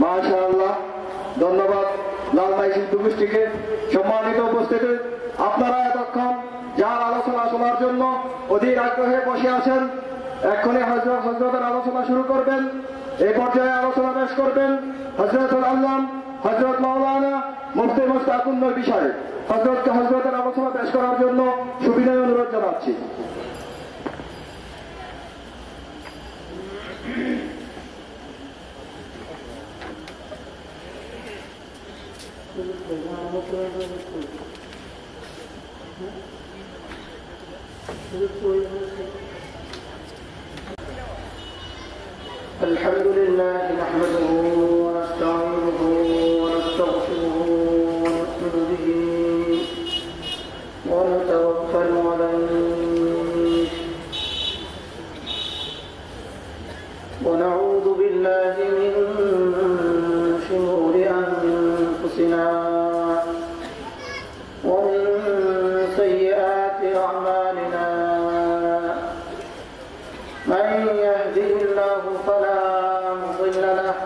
মাশাআল্লাহ, ধন্যবাদ লালমাই শিল্পী গোষ্ঠীকে। সম্মানিত উপস্থিতি, আপনারা এতক্ষণ যার আলোচনা শোনার জন্য অধীর আগ্রহে বসে আছেন, এক্ষুনি হযরতের আলোচনা শুরু করবেন। এই পর্যায়ে আলোচনা পেশ করবেন হযরতুল আল্লাম হযরত মাওলানা মুফতি মুশতাকুন্নর বিষয়ে। হযরতের আলোচনা পেশ করার জন্য সুবিনয় অনুরোধ জানাচ্ছি। الحمد لله نحمده ونستعينه ونستغفره ونؤمن به ونتوكل عليه ونعوذ بالله من شرور أنفسنا ومن سيئات أعمالنا. من يهده الله فلا مضل له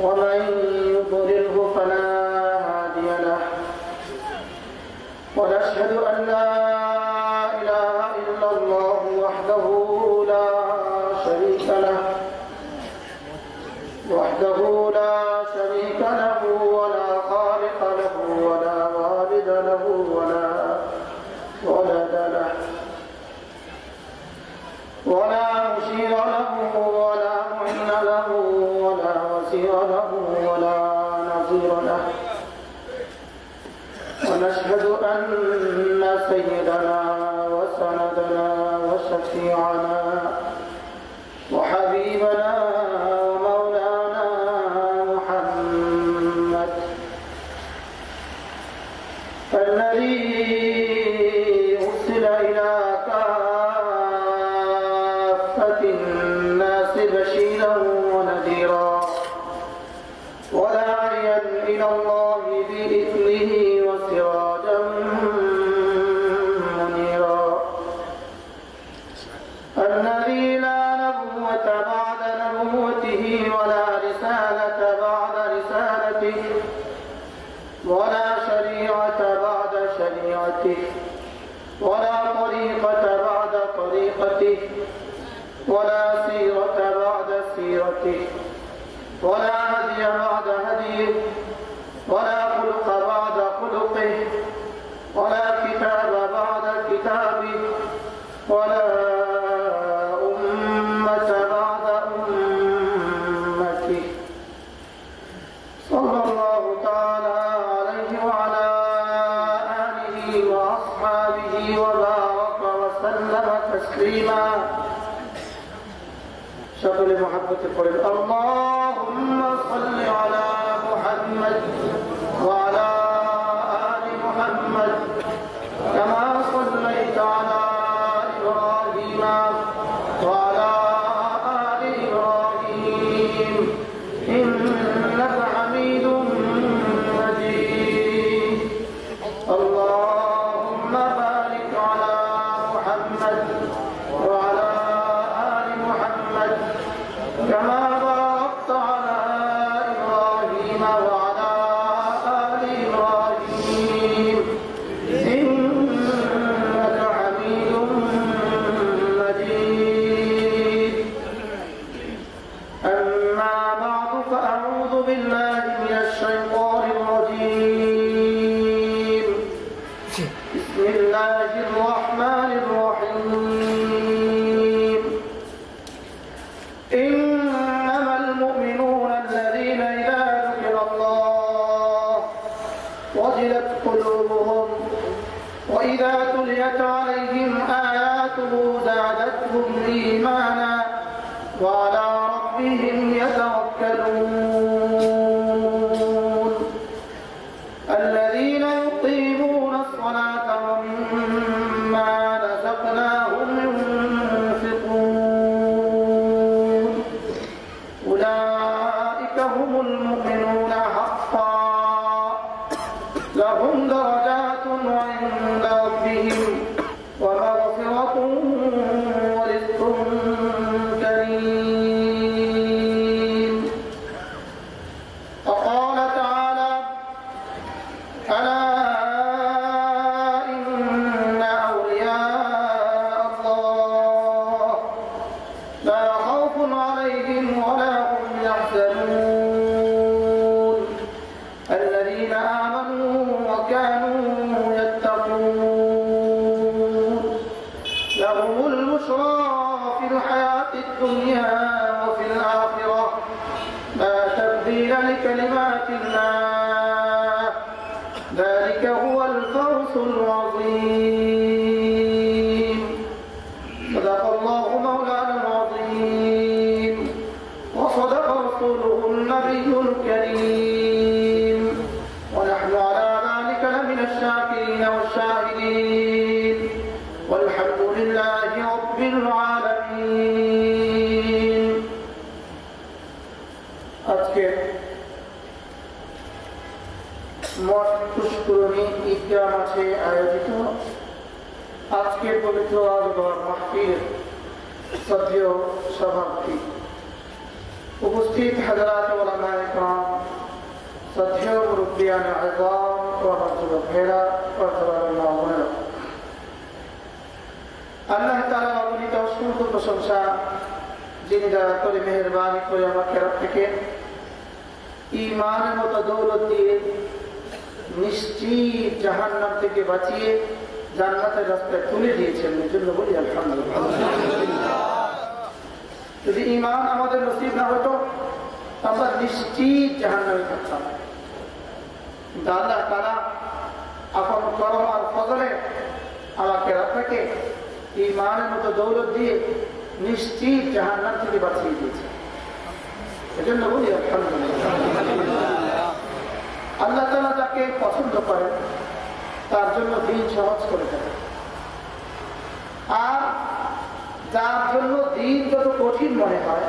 ومن يضلله فلا هادي له. ونشهد أن لا إله إلا الله وحده لا شريك له ولا خالق له ولا والد له ولا ولد له ولا مشير له ولا معين له ولا وزير له ولا نظير له. ونشهد أن سيدنا وسندنا وشفيعنا وحبيبنا ومولانا محمد الذي أرسل إلى الناس بشيرا ونذيرا وداعيا إلى الله بإذنه وسراجا منيرا. الذي لا نبوة بعد نبوته ولا رسالة بعد رسالته ولا شريعة بعد شريعته ولا طريقة بعد طريقته ولا سيرة بعد سيرته ولا هدي بعد هديه ولا خلق بعد خلقه ولا كتاب بعد كتابه ولا أمة بعد أمته. صلى الله تعالى عليه وعلى آله وأصحابه وبارك وسلم تسليما. সকলে মহব্বতে পড়েন আল্লাহুম্মা সাল্লি আলা মুহাম্মদ ওয়া আলা আলি মুহাম্মদ কামা সাল্লাইতা আলা ইব্রাহিম ওয়া আলা আলি ইব্রাহিম ইন্নাকা হামিদুম মাজিদ. আল্লাহুম্মা বারিক আলা মুহাম্মদ ওয়া আলা كما باركت على إبراهيم وعلى آل إبراهيم إنك حميد مجيد. أما بعد فأعوذ بالله من الشيطان الرجيم. بسم الله الرحمن الرحيم. إنما المؤمنون الذين إذا ذكر الله وجلت قلوبهم وإذا تليت عليهم آياته زادتهم إيمانا وعلى ربهم يتوكلون. الذين يقيمون الصلاة ومما رزقناهم ينفقون أولئك هم المؤمنون حقا لهم درجات عند ربهم ومغفرة ورزق كريم. الحياة الدنيا وفي الآخرة لا تبديل لكلمات الله ذلك هو الفوز العظيم صدق الله مولانا العظيم وصدق رسوله النبي الكريم ونحن على ذلك لمن الشاكرين والشاهدين والحمد لله رب العالمين আজকে মঠ পুষ্করণী ঈদগাহ মাঠে আয়োজিত আজকের পবিত্র আজগর মাহফিল শ্রদ্ধেয় সভাপতি উপস্থিত হযরত উলামায়ে কেরাম শ্রদ্ধেয় মুরব্বিয়ান আযম ওয়া ভাইরা আল্লাহ তাআলা অগণিত অসংখ্য প্রশংসা যিনি দয়া করে মেহেরবানি করে আমাকে থেকে ঈমানের মতো দৌলত দিয়ে নিশ্চিত জাহান্নাম থেকে বাঁচিয়ে জান্নাতের রাস্তায় তুলে দিয়েছেন এর জন্য বলি আলহামদুলিল্লাহ। যদি ঈমান আমাদের নসিব না হতো আমরা নিশ্চিত জাহান্নামে থাকতাম। আল্লাহ তাআলা আপন করম আর ফজলে আমাকে আপনাকে ঈমানের মতো দৌলত দিয়ে নিশ্চিত জাহান্নাম থেকে বাঁচিয়ে দিয়েছে এজন্য বলি আলহামদুলিল্লাহ। আল্লাহ তাআলা যাকে পছন্দ করেন তার জন্য দিন সহজ করে দেন, আর যার জন্য দিন যত কঠিন মনে হয়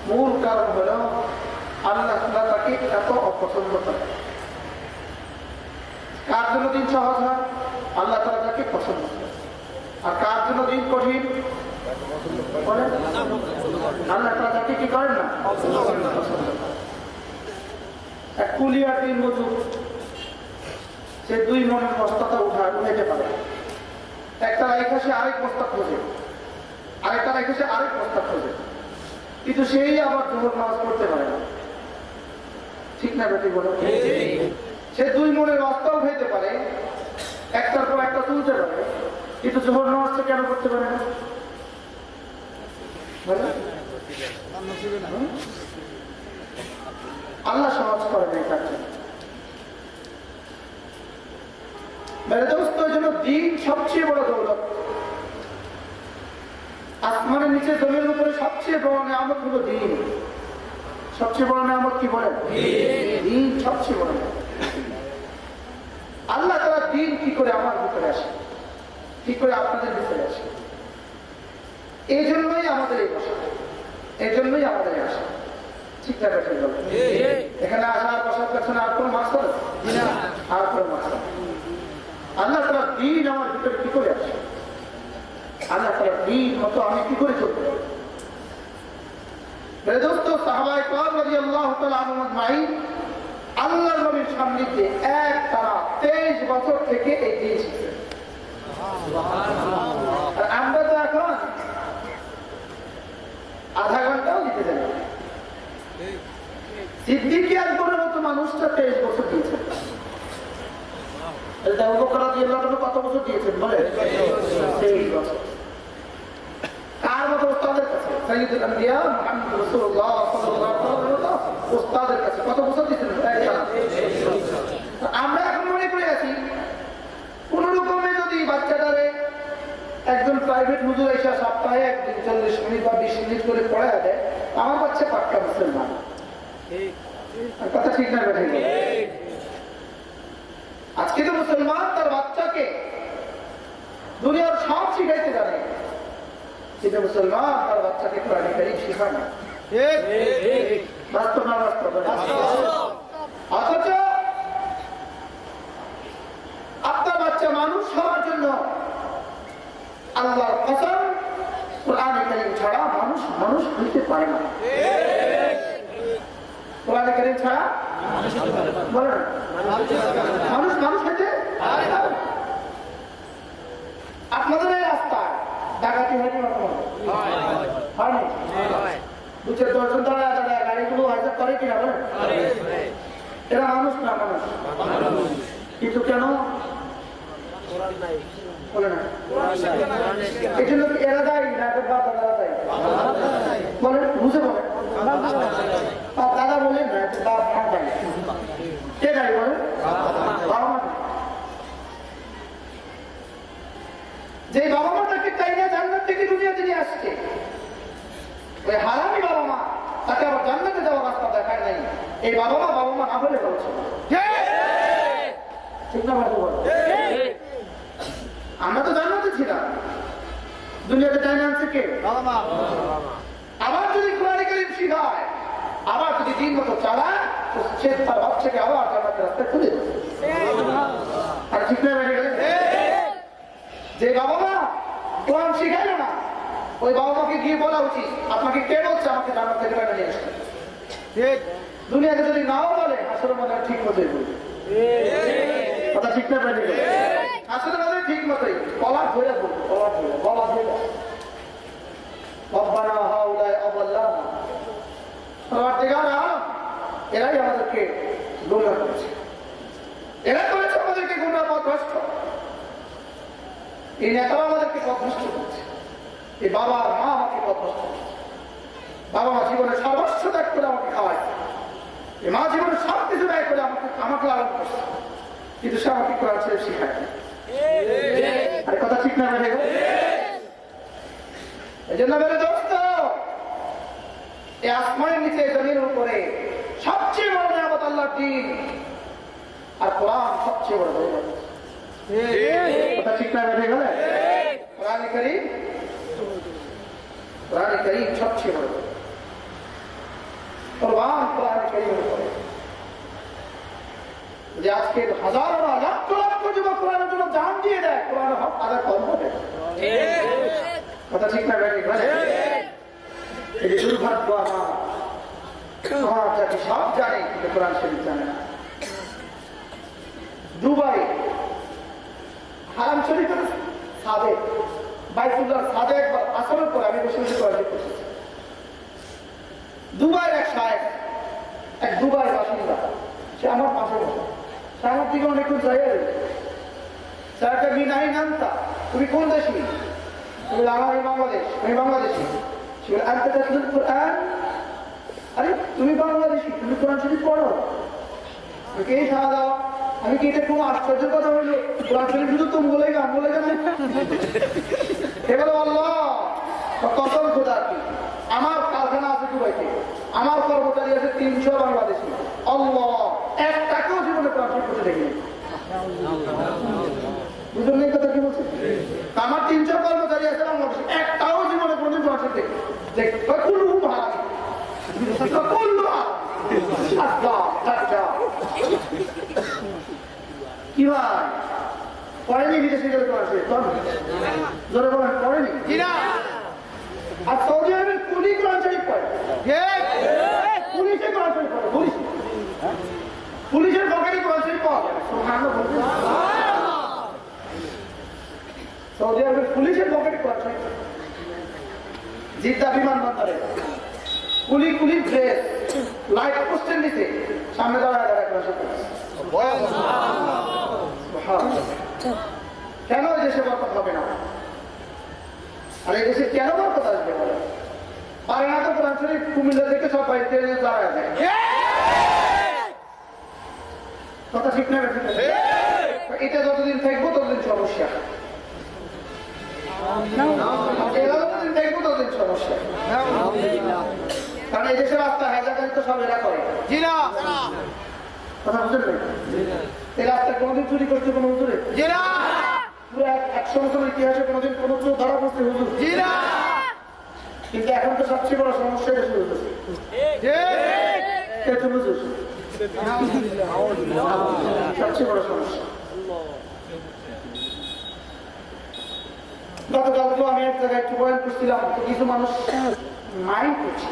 মূল কারণ হল আল্লাহ তাআলা তাকে এত অপছন্দ করেন। কার জন্য দিন সহজ হয়? আল্লাহ তাআলা তাকে পছন্দ করেন। আর কার জন্য দিন কঠিন আল্লাহ তাআলা তাকে কি করেন না পছন্দ করেন। এক কুলিয়ার দিন মজুর সে 2 মনের বস্তাটা উঠাইতে পারে, একটা রেখে সে আরেক বস্তা খোঁজে, আরেকটা রেখে সে আরেক বস্তা খোঁজে, কিন্তু সেই আবার জোহর নামাজ পড়তে পারে না। ঠিক না বেটি বলো? সে 2 মনের বস্তা উঠাইতে পারে, একটার পর একটা তুলতে পারে, কিন্তু জোহর নামাজটা কেন করতে পারে না? আল্লাহ সহজ করে নেই তার জন্য। মেরে দোস্ত, ওই জন্য দিন সবচেয়ে বড় দৌলত। আসমানের নিচে জমির উপরে সবচেয়ে বড় নিয়ামত হলো দিন। সবচেয়ে বড় নিয়ামত কি বলেন? দিন সবচেয়ে বড় নিয়ামত। আল্লাহ তাআলা দিন কি করে আমার ভিতরে আসে, কি করে আপনাদের ভিতরে আসে, এই জন্যই আমাদের এই বসা, এই জন্যই আমাদের এই আসা। ঠিক না বেঠিক বলেন? এখানে আসার বসার পেছনে আর কোনো মাস্টার আছে? আর কোনো মাস্টার। আল্লাহ তাআলা দিন আমার ভিতরে কি করে আসে, আল্লাহ তাআলা দিন মতো আমি কি করে চলতে পারি। মেরে দোস্ত, সাহাবায়ে কেরাম রাদিয়াল্লাহু তাআলা আনহুম আজমাইন আল্লাহর নবীর সান্নিধ্যে একটানা 23 বছর থেকে এই দিন শিখছেন। আর আমরা তো এখন আধা ঘন্টাও দিতে জানি। সিদ্দিক আকবরের মতো মানুষটা 23 বছর দিয়েছেন। কত বছর দিয়েছেন বলে? 23 বছর। কার মতো ওস্তাদের কাছে? সাইয়্যিদুল আম্বিয়া মুহাম্মদ রাসূলুল্লাহ সাল্লাল্লাহু আলাইহি ওয়াসাল্লাম ওস্তাদের কাছে কত বছর দিয়েছেন? আমরা এখন মনে করে আছি কোন রকমে যদি বাচ্চাটারে একজন প্রাইভেট হুজুর এসে সপ্তাহে একদিন 40 মিনিট বা 20 মিনিট করে পড়ায় দেয়, আমার বাচ্চা পাক্কা মুসলমান। কথা ঠিক না বেঠিক? আজকে তো মুসলমান তার বাচ্চাকে দুনিয়ার সব শিখাইতে জানে, কিন্তু মুসলমান তার বাচ্চাকে কোরআন কারীম শেখায় না। বাস্তব না বাস্তব? অথচ আপনার বাচ্চা মানুষ হওয়ার জন্য আল্লাহর কসম কোরআন কারীম ছাড়া মানুষ মানুষ হইতে পারে না। কোরআন কারীম ছাড়া বলেন মানুষ মানুষ হইতে পারে না। আপনাদের এই রাস্তায় ডাকাতি হয়নি? হয়নি? 2-4 জন দাঁড়ায় দাঁড়ায় গাড়িগুলো হাইজাক করে কিনা বলেন? এরা মানুষ না মানুষ, কিন্তু কেন বলে না? এই জন্য এরা দায়ী না, বাবা দাদা দায়ী। ওই হারামি বাবা মা তাকে আবার জান্নাতে যাওয়ার রাস্তা দেখায় নাই। এই বাবা মা না হলে বলছে ঠিক না ভাই? আমরা তো জান্নাতে ছিলাম, দুনিয়াতে চাই না আনছে কে? আবার যদি কোরআন কারীম শিখায়, আবার যদি দিন মতো চালায়, তো সে তার বাচ্চাকে আবার জান্নাতের রাস্তায় খুলে দেবে। আর ঠিক না ভাই? যে বাবা মা কোরআন শিখাইল না, ওই বাবা মাকে গিয়ে বলা উচিত আপনাকে কে বলছে আমাকে জান্নাত থেকে বাইরে নিয়ে আসতে। দুনিয়াতে যদি নাও বলে আসলে মনে হয় ঠিক মতোই বলবে, কথা ঠিক না ভাই? আসলে মনে হয় ঠিক মতোই বলা ধরে বলবে, বলা ধরে রব্বানা হাউলাই আদাল্লানা, পরওয়ারদিগার আলম, এরাই আমাদেরকে গোমরাহ করেছে, এরা করেছে আমাদেরকে গোমরাহ পথভ্রষ্ট। এই নেতারা আমাদেরকে পথভ্রষ্ট করছে, এই বাবা মা আমাকে পথভ্রষ্ট করছে। বাবা মা জীবনে সর্বস্ব ত্যাগ করে আমাকে খাওয়ায়, এই মা জীবনে সব কিছু ব্যয় করে আমাকে লালন করছে, কিন্তু সে আমাকে কোরআন শরীফ শিখায়। আরে কথা ঠিক না ভাই? এই জন্য মেরে দোস্ত, এই আসমানের নিচে জমিনের উপরে সবচেয়ে বড় নিয়ামত আল্লাহর দ্বীন, আর কোরআন সবচেয়ে বড় নিয়ামত। কথা ঠিক না ভাই? কোরআন কারীম সবচেয়ে বড় কোরবান কোরআন কারীমের উপরে। যে আজকে হাজার লক্ষ লক্ষ যুবক কোরআনের জন্য জান দিয়ে দেয়, কোরআনের হক আদায় করবে। কথা ঠিক না ভাই? এই দুর্ভাগ্য আমার জাতি সব জানে, কিন্তু কোরআন শরীফ জানে না। দুবাই হারাম শরীফের সাদেক, বাইতুল্লাহ সাদেক একবার আসরের পরে আমি বসে বসে কোরআন করছি। দুবাইয়ের এক সাহেব, এক দুবাইয়ের বাসিন্দা, সে আমার পাশে বসে, সে আমার দিকে অনেকক্ষণ চাইয়া দেবে। স্যারটা বিনাই নামতা, তুমি কোন দেশি? তুমি আমি বাংলাদেশ। আমি বাংলাদেশি। সে বলে আনতে তাসলুল কোরআন, আরে তুমি বাংলাদেশি, তুমি কোরআন শরীফ পড়ো? কে সাড়া দাও? আমি কি এটা কোনো আশ্চর্যের কথা হইলো? কোরআন শরীফ শুধু তুমি বলে গান বলে গেলে এবারে আল্লাহ কসম খোদা কি, আমার কারখানা আছে দুবাইতে, আমার কর্মচারী আছে 300 বাংলাদেশি। আল্লাহ একটাকেও জীবনে কোরআন শরীফ করতে দেখিনি। বুঝলেন না কথা কি বলছে? আমার 300 কর্মচারী আছে বাংলাদেশি, একটাও জীবনে কোনদিন কোরআন শরীফ দেখি কুল্লু হারামি, কুল্লু কি ভাই পড়েনি? বিদেশে গেলে কোরআন শরীফ জোরে বলেন, পড়েনি? আর সৌদি আরবের পুলিশ কোরআন শরীফ পড়ে, পুলিশে কোরআন শরীফ পড়ে, পুলিশের পকেটে কোরআন শরীফ পাওয়া যায়। সৌদি আরবের পুলিশের পকেটে কোরআন শরীফ, জিদ্দা বিমানবন্দরে পুলিশ ড্রেস, লাইট পোস্টের নিচে সামনে দাঁড়ায় কোরআন শরীফ। কেন এই দেশে বরকত হবে না? আর এই দেশে কেন বরকত আসবে? পারে না তো কোরআন শরীফ কুমিল্লা থেকে সব বাড়িতে দাঁড়ায় যায়। কথা ঠিক না? এটা যতদিন থাকবো ততদিন সমস্যা, যতদিন থাকবো ততদিন সমস্যা। কারণ এই দেশের রাস্তা হেজাকারি তো সব এরা করে। কথা বুঝলেন? এই রাস্তা কোনোদিন চুরি করছে কোনো হুজুরে? পুরো 100 বছর ইতিহাসে কোনোদিন কোনো চোর ধরা পড়ছে হুজুর? কিন্তু এখন তো সবচেয়ে বড় সমস্যা এটা শুরু হচ্ছে। সবচেয়ে বড় সমস্যা। গতকালকে আমি এক জায়গায় একটু বয়ান করছিলাম, তো কিছু মানুষ মাইন্ড করছে,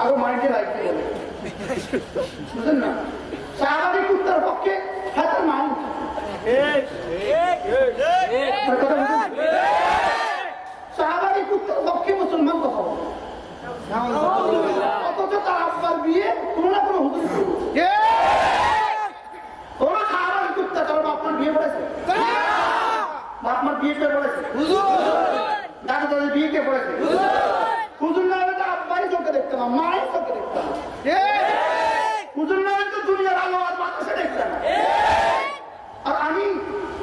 আরো মাইন্ডে লাগতে গেলে বুঝলেন না, সাহাবারি কুত্তার পক্ষে হাতের মাইন্ড সাহাবারি কুত্তার পক্ষে মুসলমান কথা বলে, অথচ তার আব্বার বিয়ে কোনো না কোনো হুজুর কোন সাহাবারি কুত্তা কারণ আপনার বিয়ে পড়েছে, আপনার বিয়ে কে পড়েছে? দাদা দাদের বিয়ে কে পড়েছে? হুজুর না হলে তো আব্বারই চোখে দেখতে না, মায়ের চোখে দেখতে না। হুজুর না হলে তো দুনিয়ার আলো আর বাতাসে দেখতে না। আর আমি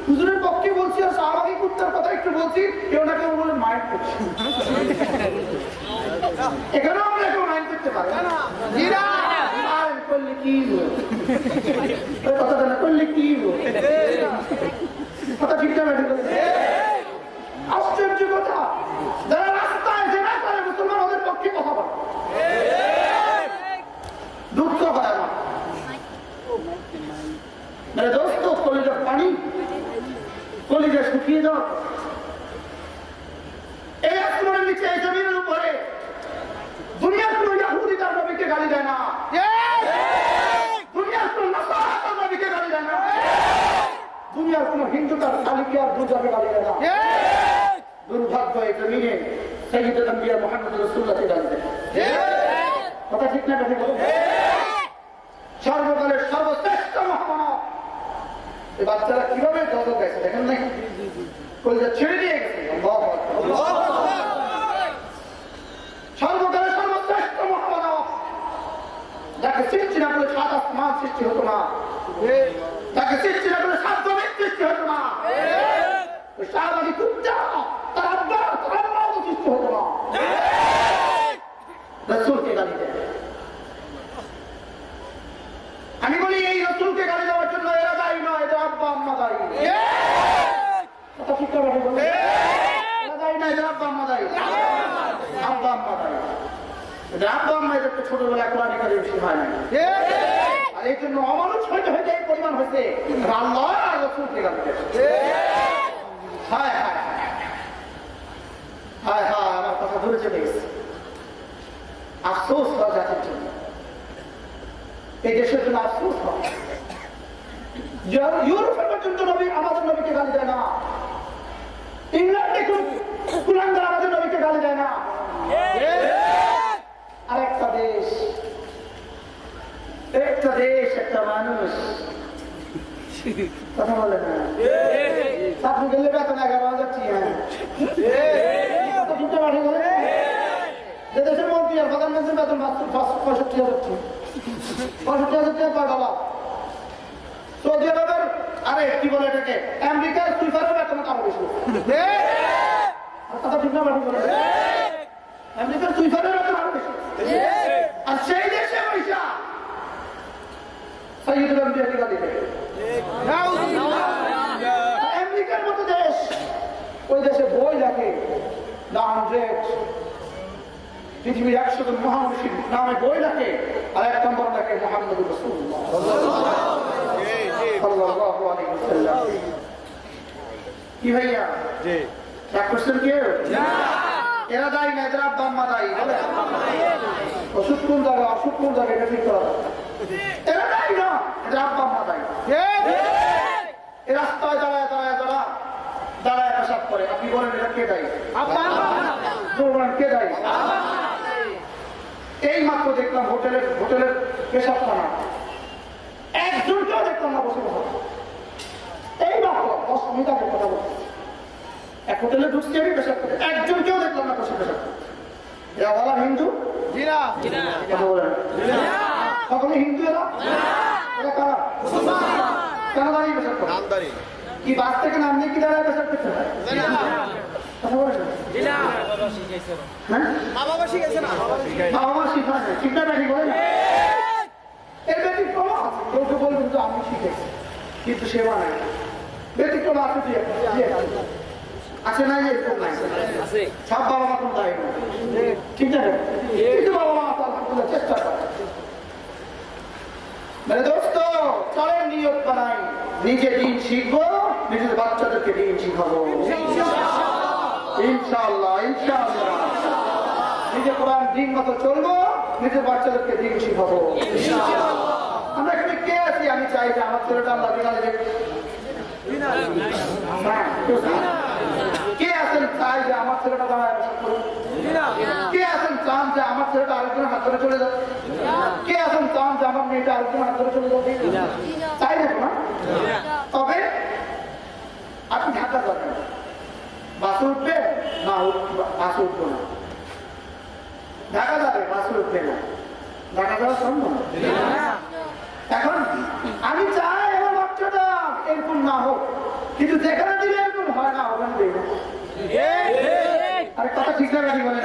হুজুরের পক্ষে বলছি আর সাহাবারি কুত্তার কথা একটু বলছি, কেউ না কেউ বলে মায়ের করছে। এখানেও আমরা কেউ আইন করতে পারি আইন করলে কি কথাটা না করলে কি কথা ঠিক না আশ্চর্য কথা যারা রাস্তায় জেনা করে মুসলমান ওদের পক্ষে কথা বলে দুঃখ হয় আমার মেরে দোস্ত কলিজার পানি কলিজা শুকিয়ে যাও এই আসমানের নিচে এই জমিনের উপরে দুনিয়ার কোন ইয়াহুদি তার নবীকে গালি দেয় না দুনিয়ার কোন নাসারা তার নবীকে গালি দেয় না দুনিয়ার কোন হিন্দু তার আলীকে আর বুঝাবে গালি দেয় না দুর্ভাগ্য এই জমিনে সাইয়্যিদুল আম্বিয়া মুহাম্মদ রাসূলুল্লাহকে গালি দেয় কথা ঠিক না ঠিক সর্বকালের সর্বশ্রেষ্ঠ মহামানব এই বাচ্চারা কিভাবে দল গেছে দেখেন নাই কলিজা ছেড়ে দিয়ে গেছে সর্বকালের সর্বশ্রেষ্ঠ মহামানব যাকে সৃষ্টি না করে সাত আসমান সৃষ্টি হতো না যাকে সৃষ্টি না করে সাত জমির সৃষ্টি হতো না ওই শাহবাগী কুত্তা তার আব্বা তার আম্মাও সৃষ্টি হতো না রাসূলকে গালি দেয় আমি বলি এই রাসূলকে গালি দেওয়ার জন্য এরা দায়ী নয় এদের আব্বা আম্মা দায়ী কথা ঠিক করে বলে এরা দায়ী নয় এদের আব্বা আম্মা দায়ী আব্বা আম্মা দায়ী এদের আব্বা আম্মা এদেরকে ছোটবেলায় কোরআন কারিম শেখায় না আর এই জন্য অমানুষ হইতে হইতে এই পরিমাণ হয়েছে আল্লাহ আর রাসূলকে গালি দেয় হায় হায় হায় হায় আমার কথা ধরে চলে গেছে আফসোস হয় জাতির জন্য এই দেশের জন্য আফসোস হয় ইউরোপের পর্যন্ত নবী আমাদের নবীকে গালি দেয় না ইংল্যান্ডে কুলাঙ্গার আমাদের নবীকে গালি দেয় না আরেকটা দেশ একটা মানুষ কথা বলে না আপনি গেলে বেতন 11,000 যে দেশের মন্ত্রী আর প্রধানমন্ত্রীর বেতন 65,000 65,000 পায় বাবা সৌদি আরবের আরে কি বলে এটাকে আমেরিকার সুইফারের বেতন আরো বেশি কথা ঠিক না বাড়ি বলে আমেরিকার সুইফারের বেতন আরো বেশি আর সেই দেশে পয়সা সাইয়্যিদুল আম্বিয়াকে গালি দেয় আমেরিকার মতো দেশ ওই দেশে বই লেখে দ্য 100 পৃথিবীর 100 জন মহামনীষীর নামে বই লেখে আর 1 নম্বর লেখে মুহাম্মদুর রাসূলুল্লাহ সাল্লাল্লাহু আলাইহি ওয়াসাল্লাম কি ভাইয়া রাগ করছেন কেউ এরা দায়ী না এদের আব্বা আম্মা দায়ী ওষুধ কোন জায়গা অসুখ কোন জায়গা এটা ঠিক করা এরা দায়ী না এদের আব্বা আম্মা দায়ী এই রাস্তায় দাঁড়ায় পেশাব করে আপনি বলেন এটা কে দায়ী কে দায়ী এই মাত্র দেখলাম হোটেলের পেশাবখানা একজনকেও দেখলাম না বসে বসে এই মাত্র 10 মিনিট আগে কথা বলছি এক হোটেলে ঢুকছি আমি পেশাব করে একজনকেও দেখলাম না বসে পেশাব এরা বলা হিন্দু কথা বলেন সকলে হিন্দু এরা কারা কেন দাঁড়িয়ে পেশাব করে কি বাস থেকে নামলে কি দাঁড়ায় পেশাব করতে হয় কথা বলেন বাবা শিখায় না ঠিক না ব্যাটি বলে না এর ব্যতিক্রম আছে কেউ বলবেন তো আমি শিখেছি কিন্তু সেবা নাই ব্যতিক্রম আছে আছে না এরকম নাই সব বাবা মা কোনো দায়ী না ঠিক না কিন্তু বাবা মা আলহামদুলিল্লাহ চেষ্টা করে মানে দোস্ত চলেন নিয়ত বানাই নিজে দিন শিখবো নিজের বাচ্চাদেরকে দিন শিখাবো ইনশাআল্লাহ নিজে কোরআন দিন মতো চলবো নিজের বাচ্চাদেরকে দিন শিখাবো আমরা এখানে কে আছি আমি চাই যে আমার ছেলেটা আল্লাহ দিনালে কে আছেন চাই যে আমার ছেলেটা দাঁড়ায় কে আছেন চান যে আমার ছেলেটা আরেকজনের হাত ধরে চলে যাবে কে আছেন চান যে আমার মেয়েটা আরেকজনের হাত ধরে চলে যাবে চাই না তবে আপনি ঢাকা যাবেন বাসে উঠবে না বাসে উঠবো না ঢাকা যাবে বাসে উঠবে না ঢাকা যাওয়া সম্ভব এখন আমি চাই আমার বাচ্চাটা এরকম না হোক কিন্তু যেখানে দিলে এরকম হয় না ওখানে দেবে আরে কথা ঠিক না গাড়ি বলে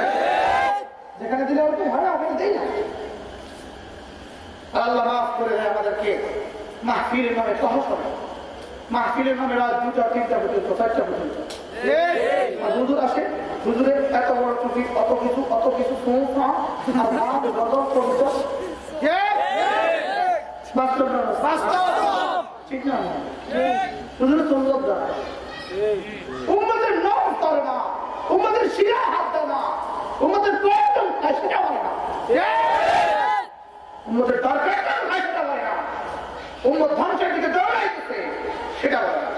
যেখানে দিলে অল্প ভাড়া ওখানে দেই না। আল্লাহ মাফ করে দেয় আমাদেরকে। মাহফিলের নামে সাহস হবে, মাহফিলের নামে রাত 2টা 3টা পর্যন্ত 4টা পর্যন্ত আর হুজুর আসে, হুজুরের এত বড় টুপি, অত কিছু সংস্থা আর নাম গজব কবিতা। বাস্তব না? ঠিক না? হুজুরের সুন্নত না, উম্মতের নাম করে না, উম্মতের শিরায় হাত দেয় না, উম্মতের প্রয়োজন খায় সেটা বলে না, উম্মতের দরকার খায় সেটা বলে না, উম্মত ধ্বংসের দিকে দৌড়াইতেছে সেটা বলে না।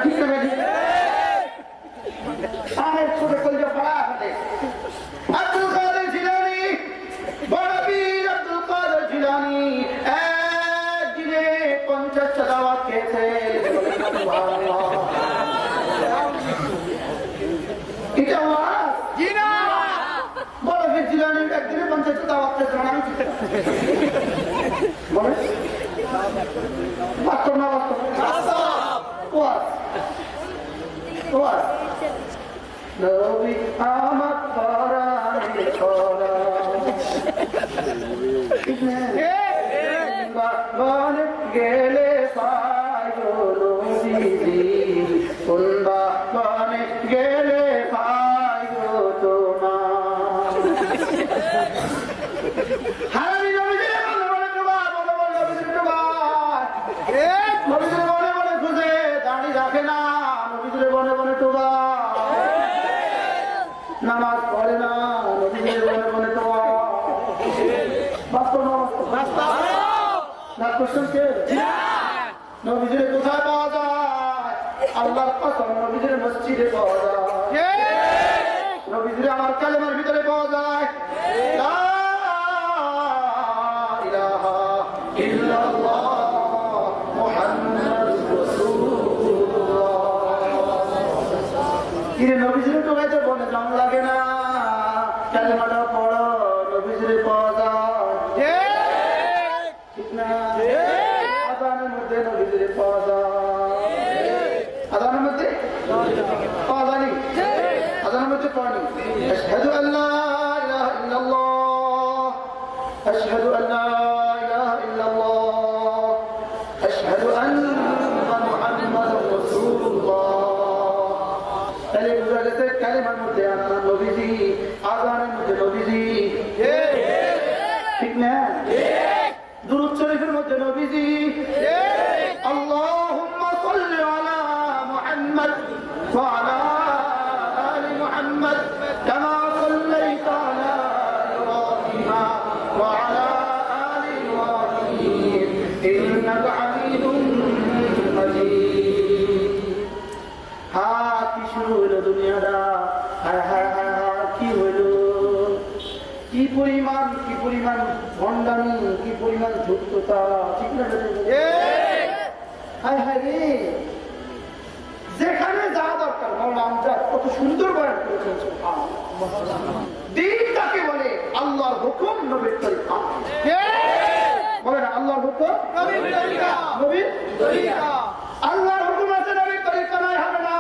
ঠিক না? ছোট কলিজা পড়া আছে আব্দুল কাদের জিলানী, বড় পীর আব্দুল কাদের জিলানী একদিনে 50টা দাওয়াত খেয়েছে। এটা ওয়াজ? বড় পীর জিলানী একদিনে 50টা দাওয়াত খেয়েছে মানে বলে বাস্তব না? বাস্তব ওয়াজ ওয়াজ। নবী আমার পরাণে করা বাগানে গেলে পায়ো নবীজি, কোন বাগানে গেলে পায়ো তোমার। হারামি নবীজিরে বলে বলে তোমার, বলে বলে নবীজির তোমার, নবীজিরে বলে বলে খুঁজে দাঁড়ি রাখে না, নবীজিরে বলে বলে তোমার, নামাজ পড়ে না, নবীজির বলে বলে তোমার। বাস্তব না? বাস্তব না? কোশ্চেন কে? নবীজিরে কোথায় পাওয়া যায়? আল্লাহর কসম, নবীজিরে মসজিদে পাওয়া যায়, নবীজিরে আমার কালেমার ভিতরে পাওয়া যায়। লা ইলাহা ইল্লাল্লাহ মুহাম্মাদুর রাসূলুল্লাহ। নবীজিরে টোকাইতে বলে জং লাগে না, কালেমাটা পড়ো, নবীজিরে পাওয়া যায়। ঠিক না? আযানের মধ্যে নবীজিরে পাওয়া যায়, আযানের মধ্যে পাওয়া যায়নি, আযানের মধ্যে পাওয়ানি। আশহাদু আল্লা ইলাহা ইল্লাল্লাহ, আশহাদু আল্লা ইলাহা ইল্লাল্লাহ, আশহাদু আন্না মুহাম্মাদুর রাসূলুল্লাহ। তাহলে বুঝা গেছে কালেমার মধ্যে আল্লাহ নবীজি, আযানের মধ্যে নবীজি। ঠিক না? দুরূদ শরীফের মধ্যে নবীজি। আল্লাহুম্মা সাল্লি আলা মুহাম্মাদ ওয়া আলা আলি মুহাম্মাদ কামা সাল্লাইতা আলা ইব্রাহিম ওয়া আলা আলি ইব্রাহিম ইন্নাকা হামিদুম মাজিদ। কি শুরু হইল দুনিয়াটা, হায় হায় হায় হায়, কি হইল, কি পরিমাণ ভণ্ডামি, কি পরিমাণ ধূর্ততা। ঠিক না? হায় হায় রে, যেখানে যা দরকার মৌলা আমজাদ কত সুন্দর বয়ান করেছেন। দিন তাকে বলে আল্লাহর হুকুম, নবীর তরিকা। বলে না আল্লাহর হুকুম, নবীর তরিকা, নবীর তরিকা। আল্লাহর হুকুম আছে, নবীর তরিকা নাই, হবে না।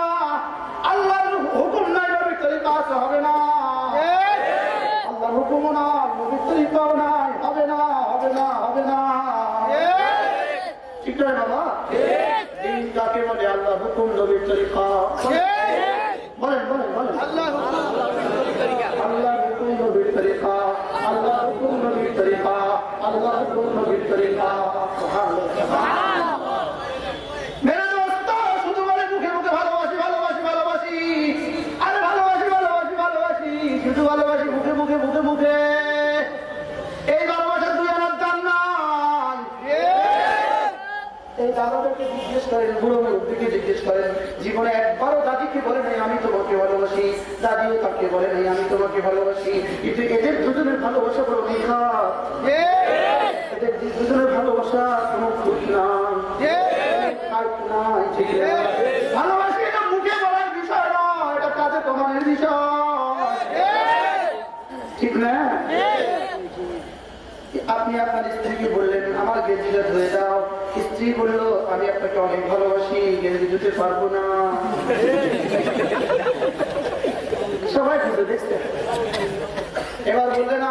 আল্লাহর হুকুম নাই, নবীর তরিকা আছে, হবে না। আল্লাহর হুকুমও নাই, নবীর তরিকাও নাই, হবে না, হবে না, হবে না। ঠিক নয় বাবা? দিন কাকে বলে? আল্লাহর হুকুম, নবীর তরিকা। বলেন বলেন বলেন। আল্লাহর হুকুম, নবীর তরিকা, আল্লাহর হুকুম, নবীর তরিকা, আল্লাহর হুকুম, নবীর তরিকা। মেরে দোস্ত শুধু বলে মুখে মুখে ভালোবাসি ভালোবাসি ভালোবাসি, আরে ভালোবাসি ভালোবাসি ভালোবাসি, শুধু ভালোবাসি মুখে মুখে মুখে মুখে। এই ভালোবাসার দুই আনার দাম নাই। এই দাদাদেরকে জিজ্ঞেস করেন, বুড়ো মুরব্বীকে জিজ্ঞেস করেন, জীবনে একবারও দাদিকে বলে নাই আমি তোমাকে ভালোবাসি, দাদিও তাকে বলে নাই আমি তোমাকে ভালোবাসি। কিন্তু এদের দুজনের ভালোবাসা বড় নিখাত, এদের দুজনের ভালোবাসা কোনো খুঁত নাই। ঠিক না? ভালোবাসি এটা মুখে বলার বিষয় নয়, এটা কাজে প্রমাণের বিষয়। ঠিক না? আপনি আপনার স্ত্রীকে বললেন আমার গেঞ্জিটা ধুয়ে দাও, স্ত্রী বললো আমি আপনাকে অনেক ভালোবাসি, গেঞ্জি ধুতে পারবো না। সবাই খুঁজে দেখছে। এবার বললেন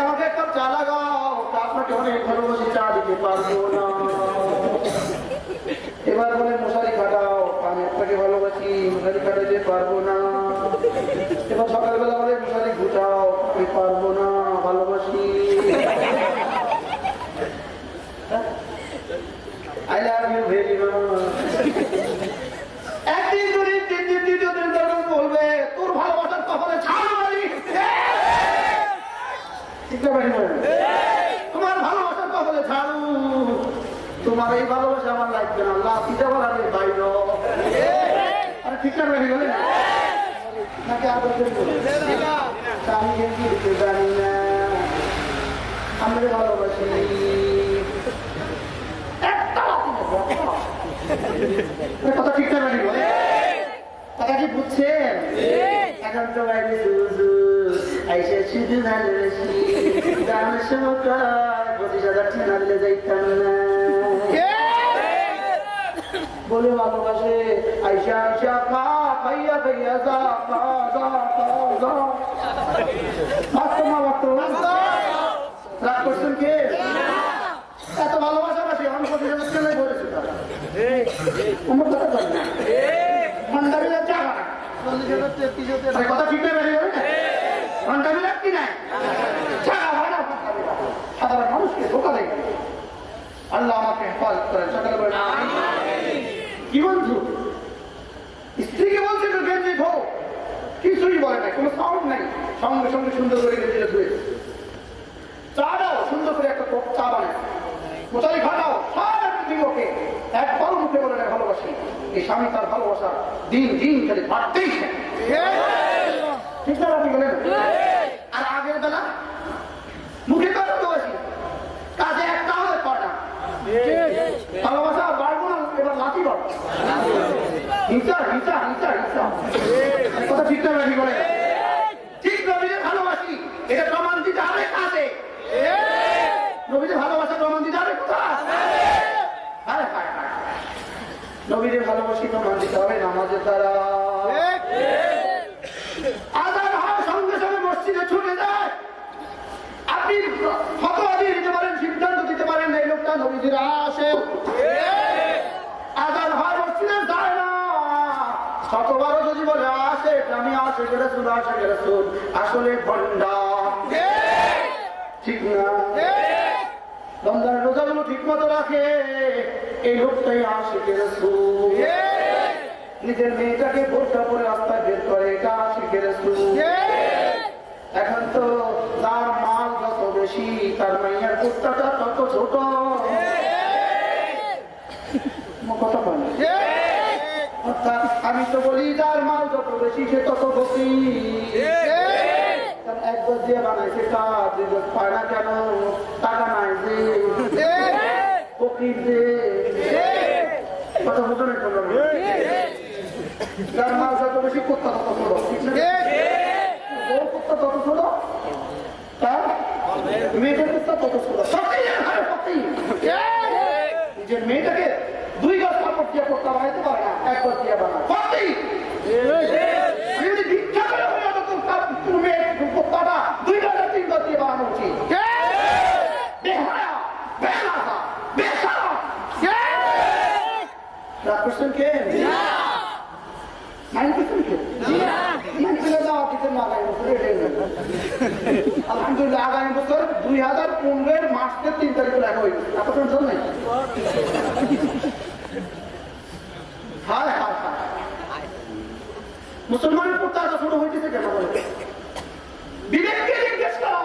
আমাকে একটা চা লাগাও, আপনাকে অনেক ভালোবাসি, চা দিতে পারবো না। এবার বলে মশারি খাটাও, আমি আপনাকে ভালোবাসি, মশারি খাটাইতে পারবো না। এবার সকালবেলা বলে মশারি ঘুটাও, আমি পারবো না, ভালোবাসি। I love you very much. একদিন যদি দ্বিতীয় দিন বলবে তোর ভালোবাসার কপালে ছাড় মারি, তোমার ভালোবাসার কপালে ছাড়ু, তোমার এই ভালোবাসা আমার লাগবে না, লাফি দেওয়ার আমি বাইর। আরে ঠিক না বেশি বলে নাকি আদর আমি কিন্তু দিতে জানি না, আমরা ভালোবাসি। কথা ঠিক না বেশি বলে, কথা কি বুঝছেন? এখন তো বাইরে আইসে শুধু ভালোবাসি, গানের সময় 25,000 টাকা দিলে যাইতাম না বলে ভালোবাসে। আইসা আইসা খা খাইয়া খাইয়া যা খা যা খা যা রাগ করছেন কে? এত ভালোবাসা বাসি আমি 25,000 টাকায় বলেছি তারা আমার কথা বল না ঘন্টা বিলার চা কথা ঠিক না বেরিয়ে ঘন্টা বিলার কি নাই সাধারণ মানুষকে ধোকা দেয়। আল্লাহ আমাকে হেফাজত করেন, সকালে বলেন কি বন্ধু? স্ত্রীকে বলছে তো গেঞ্জি ধো, কিছুই বলে নাই, কোনো সাউন্ড নাই, সঙ্গে সঙ্গে সুন্দর করে গেঞ্জিটা ধুয়েছে। চা দাও, সুন্দর করে একটা কপ চা বানায়, মশারি খাটাও, সারা পৃথিবীকে একবার মুখে বলে না ভালোবাসি। এই স্বামী তার ভালোবাসা দিন দিন খালি বাড়তেই ঠিক না আপনি বলেন। আর আগের বেলা মুখে তো ভালোবাসি, কাজে একটা হলে পারে না, ভালোবাসা বাড়বো না, এবার লাঠি বাড়বো, হিংসা হিংসা হিংসা হিংসা। কথা ঠিক না বেশি বলে ঠিক নবীদের ভালোবাসি, এটা প্রমাণ দিতে হবে কাজে। নবীদের ভালোবাসা প্রমাণ দিতে হবে কোথায়? নবীদের ভালোবাসি প্রমাণ দিতে হবে নামাজের দ্বারা। আজান হওয়ার সঙ্গে সঙ্গে মসজিদে ছুটে যায়। আপনি ফতোয়া দিয়ে দিতে পারেন, সিদ্ধান্ত দিতে পারেন এই লোকটা নবীদের আসে, আজান হয় মসজিদে যায় না। শতবারও যদি বলে আসে আমি আসে রাসূল আসে রাসূল, আসলে ভণ্ডা ঠিক না। রমজানের রোজাগুলো ঠিক মতো রাখে এই লোকটাই আসে রাসূল। নিজের মেয়েটাকে বোরকা পরে রাস্তায় বের করে, এটা আসে রাসূল। এখন তো তার মাল যত বেশি তার মাইয়ার কুত্তাটা তত ছোট। কথা বলে অর্থাৎ আমি তো বলি যার মাল যত বেশি সে তত বসি। এক গজ দিয়ে বানাইছে কাজ, পায় না কেন? টাকা নাই যে ফকির যে কথা বুঝো না। যার মাল যত বেশি কুত্তা তত ছোট, ঠিক না? কুত্তা তত ছোট, তার মেয়েটার কুত্তা তত ছোট। নিজের মেয়েটাকে 2 গজ কাপড় দিয়ে কুত্তা বানাইতে পারে না, 1 গজ দিয়ে বানায়। যদি ভিক্ষা করে কুত্তাটা 2 গজ 3 গজ দিয়ে বানানো উচিত। আলহামদুলিল্লাহ আগামী বছর 2015 মার্চের 3 তারিখে লেখা হইবে, এত টেনশন নাই। মুসলমানের প্রত্যাশা শুরু হইতেছে কেন বলে? বিবেককে জিজ্ঞেস করো।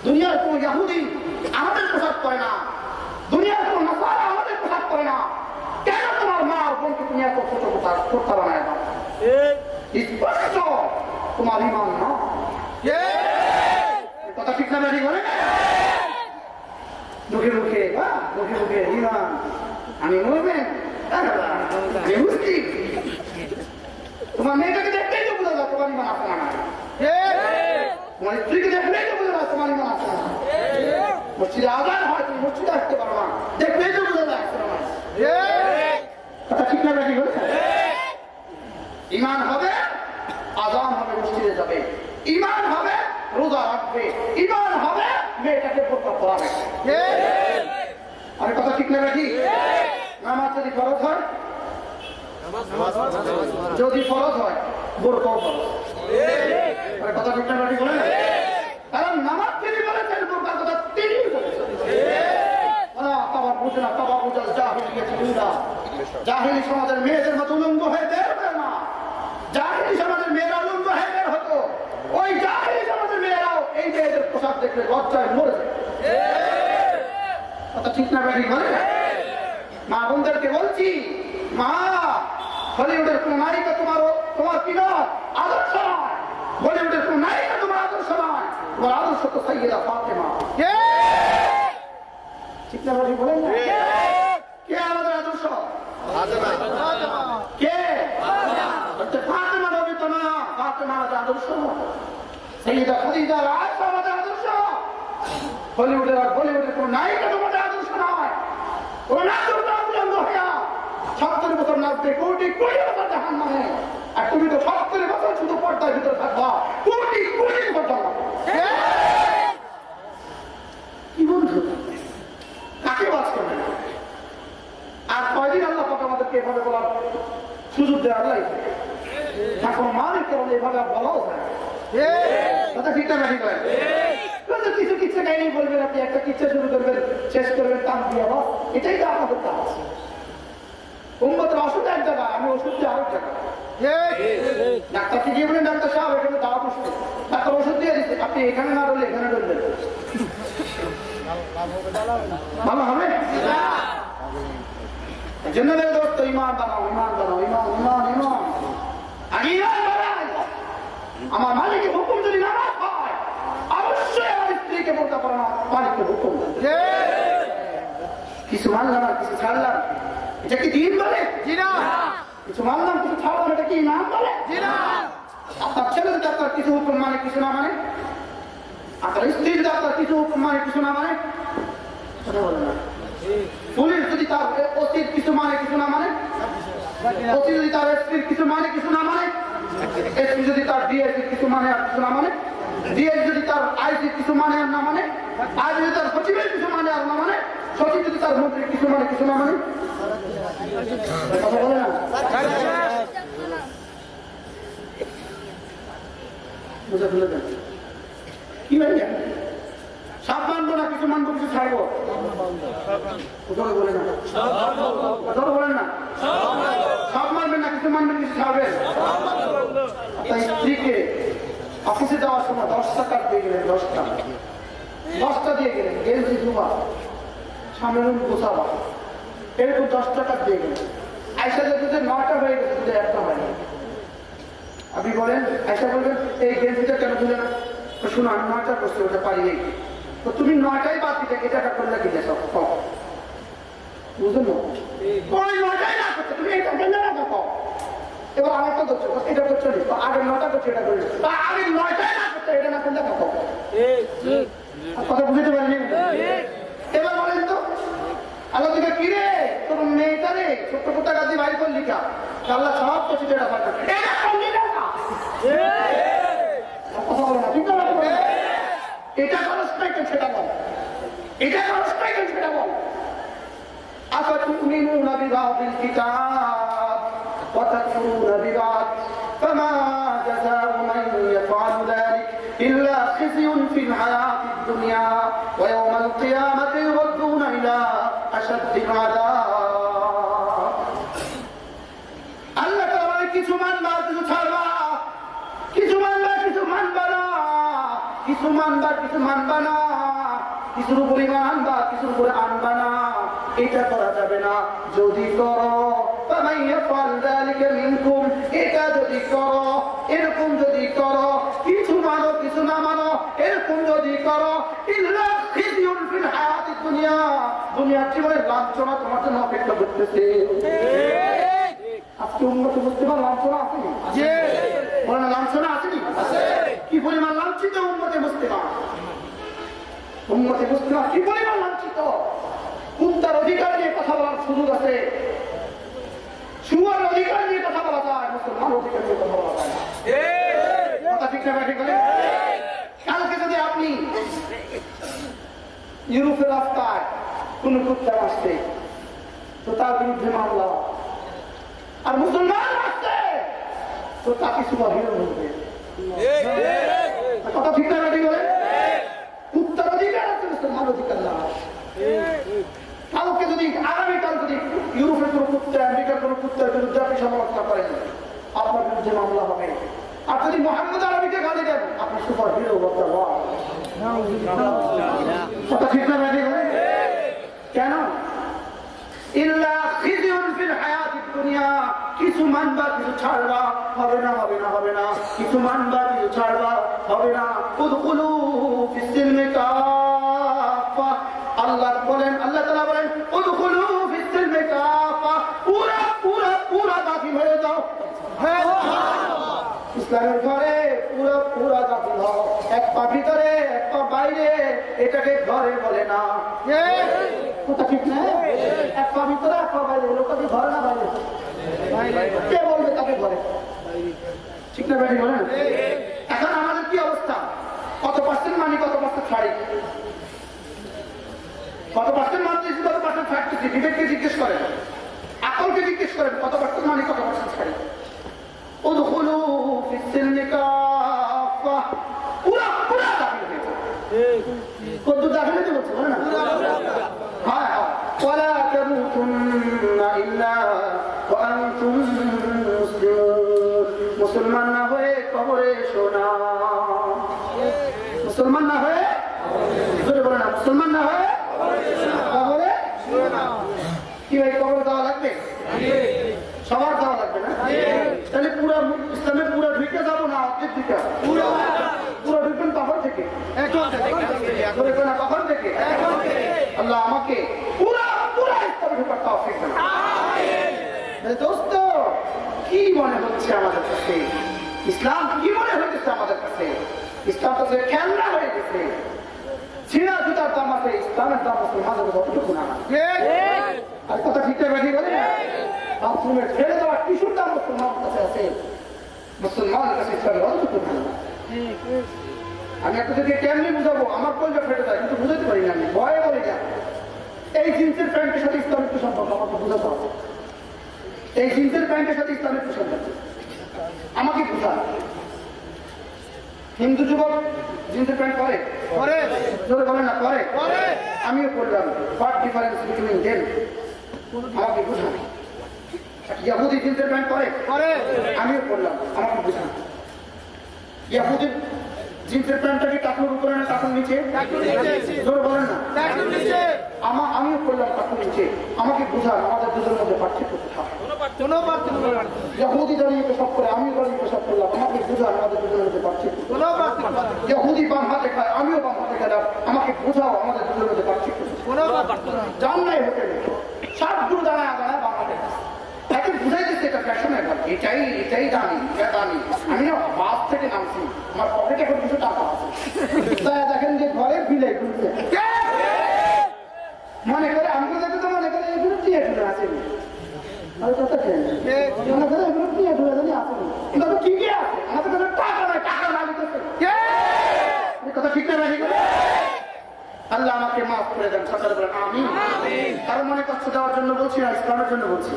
দুনিয়ার কোন ইহুদি আমাদের পোশাক পরে না, দুনিয়ার কোন নাসারা আমাদের পোশাক পরে না, কেন তোমার মা বোনকে তুমি এত ছোট পোশাক করতে বানায় না? স্পষ্ট তোমার ইমান না। কথা ঠিক না বেশি বলে মুখে মুখে মুখে মুখে ইমান, আমি মুমিন, আমি মুসলিম। তোমার মেয়েটাকে দেখলেই তো বোঝা যায় তোমার ইমান আছে না। তোমার স্ত্রীকে দেখলেই তো বোঝা যায় তোমার ইমান আছে না। মসজিদে আজান হয়, তুমি মসজিদে আসতে পারো না, দেখলেই তো বোঝা যায়। কথা ঠিক না বেশি বলে ইমান হবে, আযান হবে, মসজিদে যাবে। ইমান হবে, রোজা রাখবে। ইমান হবে, মেয়েটাকে বোরকা পরাবে। আরে কথা ঠিক না ঠিক? নামাজ যদি ফরজ হয়, যদি ফরজ হয় বোরকাও ফরজ। আরে কথা ঠিক না ঠিক বলে? কারণ নামাজ তিনি বলেছেন, বোরকার কথা তিনি বলেছেন। জাহিলি সমাজের মেয়েদের মতো উলঙ্গ হয়ে বের হবে না। জাহিলি সমাজের মেয়েরা উলঙ্গ হয়ে বের হতো। ওই জাহিলি সমাজের মেয়েরাও এই মেয়েদের পোশাক দেখলে লজ্জায় মরে যায়। কথা ঠিক না ঠিক বলে? মা বোনদেরকে বলছি, মা হলিউডের কোন নায়িকা তোমার কি নয়, আদর্শ নয়। বলিউডের কোন নায়িকা তোমার আদর্শ নয়, তোমার আদর্শ তো সাইয়েদা ফাতেমা। ঠিক না ঠিক বলেন না? কে আমাদের আদর্শ? কে? ফাতেমা নবী তো না, ফাতেমা আমাদের আদর্শ। সাইয়েদা খাদিজা আয়েশা আমাদের আদর্শ। হলিউডের আর বলিউডের কোন নায়িকা তোমাদের আদর্শ নয়। কোন নাচুরটা উলঙ্গ হইয়া 70 বছর নাচবে, কোটি কোটি বছর জাহান্নামে। আর তুমি তো 70 বছর শুধু পর্দার ভিতরে থাকবা, কোটি কোটি বছর জাহান্নামে। কি বন্ধু, কাকে বাঁচ করবে না? আর কয়দিন আল্লাহ পাক আমাদেরকে এভাবে বলার সুযোগ দেয়? আল্লাহ এখন মালিক কারণ এভাবে বলাও যায়। কথা ঠিক না ঠিক হয়? কিছু কিচ্ছা গাইনি বলবেন, আপনি একটা কিচ্ছা শুরু করবেন, শেষ করবেন টান দিয়ে। এটাই তো আমাদের কাজ। উম্মতের ওষুধ এক জায়গায়, আমি ওষুধ দিয়ে আরেক জায়গায়। ডাক্তারকে গিয়ে বলেন, ডাক্তার সাহেব এখানে দাওয়া বসবে, ডাক্তার ওষুধ দিয়ে দিচ্ছে, আপনি এখানে না বললে এখানে বলবেন, ভালো হবে? এই জন্য দোস্ত, ইমান বানাও, ইমান বানাও, ইমান ইমান ইমান আর ইমান বানাই। আমার মালিকের হুকুম যদি না হয়, অবশ্যই আমার স্ত্রীকে বোরকা পরানো মালিকের হুকুম। কিছু মানলাম আর কিছু ছাড়লাম, এটা কি দিন বলে? কিছু মানলাম কিছু ছাড়লাম, এটা কি নাম বলে? আপনার ছেলে যদি আপনার কিছু হুকুম মানে কিছু না মানে, আপনার স্ত্রী যদি আপনার কিছু হুকুম মানে কিছু না মানে, পুলিশ যদি তার ওসির কিছু মানে কিছু না মানে, ওসি যদি তার এসপির কিছু মানে কিছু না মানে, এসপি যদি তার ডিএসপির কিছু মানে আর কিছু না মানে, ডিএস যদি তার আইসি কিছু মানে আর না মানে, আইসি যদি তার সচিবের কিছু মানে আর না মানে, সচিব যদি তার মন্ত্রীর কিছু মানে কিছু না মানে, কথা বলে না? বুঝে ফেলে দেন কি ভাইয়া? সব মানবো না, কিছু মানবো, কিছু ছাড়বো। বলেন না, বলেন না, সব মানবেন না, কিছু মানবেন, কিছু ছাড়বেন। আপনার স্ত্রীকে অফিসে যাওয়ার সময় 10 টাকা দিয়ে গেলেন, 10টা দিয়ে গেলেন, গেঞ্জি ধোয়া, সামনে গোছাবা, এরকম 10 টাকা দিয়ে গেলেন। আইসা যদি 9টা হয়ে গেছে, যদি 1টা হয়নি, আপনি বলেন, আইসা বলবেন এই গেঞ্জিটা কেন ধুলে না? শোনো, আমি 9টা করছি, ওটা পারি নেই। তো তুমি 9টাই বাদ দিতে এটা করলে কি সব বুঝলেন? ওই 9টাই না করছে, তুমি এটা করলে না দেখো। এবার আরেকটা করছো, এটা করছো, আগে 9টা করছে, এটা করলে আগে 9টাই না করছে, এটা না করলে দেখো। কথা বুঝতে পারিনি? এবার বলেন তো, আল্লাহ দিকে কি রে তোর মেয়েটা রে ছোট্ট ছোট্ট গাছি বাইর করলি কা? আল্লাহ সব করছি, এটা কথা করলি না, কথা বলো না, ঠিক না? এটা খরচ পাইতেন সেটা বল, এটা খরচ পাইতেন সেটা বল। أفتؤمنون ببعض الكتاب وتكفرون ببعض فما جزاء من يفعل ذلك إلا خزي في الحياة الدنيا ويوم القيامة يردون إلى أشد العذاب। আল্লাহ তাআলা কিছু মানবা, কিছু ছাড়বা, কিছু মানবা, কিছু মানবা না, কিছু মানবা, কিছু মানবা না, কিছুর উপরে আনবা, কিছুর উপরে আনবা না, এটা করা যাবে না। যদি করো এটা যদি করো, এরকম যদি করো, কিছু মানো কিছু না মানো, এরকম যদি করো, দুনিয়ার জীবনে লাঞ্ছনা তোমার জন্য অপেক্ষা করতেছে। আজকে উন্নত বুঝতে পার লাঞ্ছনা আসেনি? বলে না, লাঞ্ছনা আসেনি? কি পরিমাণ লাঞ্ছিত উন্নতে বুঝতে পার, উন্নতি বুঝতে পার কি পরিমাণ লাঞ্ছিত। কুত্তার অধিকার নিয়ে কথা বলার সুযোগ আছে, শুয়ার অধিকার নিয়ে কথা বলা যায়, মুসলমান মানবাধিকার নিয়ে কথা বলা যায় না। কথা ঠিক না ঠিক বলে? কালকে যদি আপনি ইউরোপের রাস্তায় কোন কুত্তা আসছে তো তার বিরুদ্ধে মামলা, আর মুসলমান আসছে তো তাকে সুপার হিরো বলবে। কথা ঠিক না ঠিক বলে? কুত্তার অধিকার আছে, মুসলমান অধিকার না। কালকে যদি আগামীকাল যদি ইউরোপের কোনো কুত্তা আমেরিকার কোনো কুত্তার বিরুদ্ধে আপনি সমালোচনা করেন আপনার বিরুদ্ধে মামলা হবে। আর যদি মোহাম্মদ আরবিকে গালি দেন আপনি সুপার হিরো বলতে কথা ঠিক না ঠিক বলে? কেন? ইল্লা খিজিউন ফিল হায়াতিদ দুনিয়া, কিছু মানবা কিছু ছাড়বা, হবে না হবে না হবে না, কিছু মানবা কিছু ছাড়বা, হবে না। উদখুলু ফিস সিলমি কাফা, আল্লাহ বলেন, আল্লাহ তাআলা বলেন উদখুলু ফিস সিলমি কাফা, পুরা পুরা পুরা দাখিল হয়ে যাও ইসলামের ঘরে, পুরো পুরা দাখিল হও। এক পা ভিতরে এক পা বাইরে, এটাকে ঘরে বলে না। কথা ঠিক না? এক পা ভিতরে এক পা বাইরে, লোককে ঘরে না বাইরে? কে বলবে তাকে ঘরে? ঠিক না ভাই বলেন? এখন আমাদের কি অবস্থা? কত পার্সেন্ট মানি, কত পার্সেন্ট ছাড়ি? কত পার্সেন্ট মানতেছি, কত পার্সেন্ট ছাড়তেছি? বিবেককে জিজ্ঞেস করেন, আকলকে জিজ্ঞেস করেন, কত পার্সেন্ট মানি, কত পার্সেন্ট ছাড়ি? উদখুলু ফিস সিলমি কাফা, পুরা পুরা দাখিল হয়ে যাও। কত দাখিল হতে বলছে বলে না? হ্যাঁ, ওয়ালা তামুতুন্না ইল্লা ওয়া আনতুম মুসলিমুন, মুসলমান না হয়ে কবরে এসো না। মুসলমান না হয়ে জোরে বলে না, মুসলমান না হয়ে কবরে এসো না। কি ভাই কবরে যাওয়া লাগবে? সবার যাওয়া লাগবে না? তাহলে পুরো ইসলামে পুরো ঢুকে যাবো না? অর্ধেক দিকে পুরো ঢুকবেন কখন থেকে? কখন থেকে? আল্লাহ আমাকে পুরা পুরা ইসলামে ঢুকার তৌফিক দান। দোস্ত, কি মনে হচ্ছে আমাদের কাছে? ইসলাম কি মনে হইতেছে আমাদের কাছে? ইসলাম তো খেলনা হয়ে গেছে। ছিঁড়া জুতার দাম আছে, ইসলামের দাম আছে মাঝে কতটুকু না? আর কথা ঠিক বেশি বলে না? বাথরুমে ফেলে দেওয়া টিস্যুর দাম মুসলমানের কাছে আছে, মুসলমানের কাছে ইসলামের অতটুকু ভালো না। আমি আপনাদেরকে কেমনি বুঝাবো? আমার কলজা ফেটে যায়, কিন্তু বুঝাতে পারি না, আমি ভয়ে বলি না। এই জিন্সের প্যান্টের সাথে ইসলামের কি সম্পর্ক আমাকে বুঝাতে হবে। এই জিন্সের প্যান্টের সাথে ইসলামের কি সম্পর্ক আমাকে বুঝান। হিন্দু যুবক জিন্সের প্যান্ট পরে জোরে বলেন না? পরে। আমিও পড়লাম, হোয়াট ডিফারেন্স বিটুইন দেম, আমাকে বুঝান। ইয়াহুদি জিন্সের প্যান্ট পরে, আমিও পড়লাম, আমাকে বুঝান। ইয়াহুদি জিন্সের প্যান্টটা কি টাকুর উপরে না টাকুর নিচে? জোরে বলেন না? আমিও পড়লাম টাকুর নিচে, আমাকে বুঝান আমাদের দুজনের মধ্যে পার্থক্য কোথায়? ইয়াহুদি দাঁড়িয়ে পেশাব করে, আমিও দাঁড়িয়ে পেশাব করলাম, আমাকে বুঝান আমাদের দুজনের মধ্যে পার্থক্য। ইয়াহুদি বাম হাতে খায়, আমিও বাম হাতে খেলাম, আমাকে বুঝাও আমাদের দুজনের মধ্যে পার্থক্য। জান নাই হোটেলে সবগুলো দাঁড়ায় দাঁড়ায় বাম হাতে খায়, তাকে বুঝাইতেছে এটা ফ্যাশনের ব্যাপার, এটাই দামি, এটা দামি। আমি না বাস থেকে নামছি, আমার পকেটে এখন কিছু টাকা আছে, তাই দেখেন যে ঘরে বিলাই ঘুরছে মনে করে, আমি দেখে তো মনে করে এগুলো টিয়া টুলে আছে, মনে করে এগুলো টিয়া টুলে জানি আছে, কিন্তু ঠিকই আছে, আমাদের কাছে টাকা নয়, টাকা না লিখেছে। কথা ঠিক না? আল্লাহ আমাকে মাফ করে দেন, সকলে বলেন আমিন। কারো মনে কষ্ট দেওয়ার জন্য বলছি না, ইসলামের জন্য বলছি,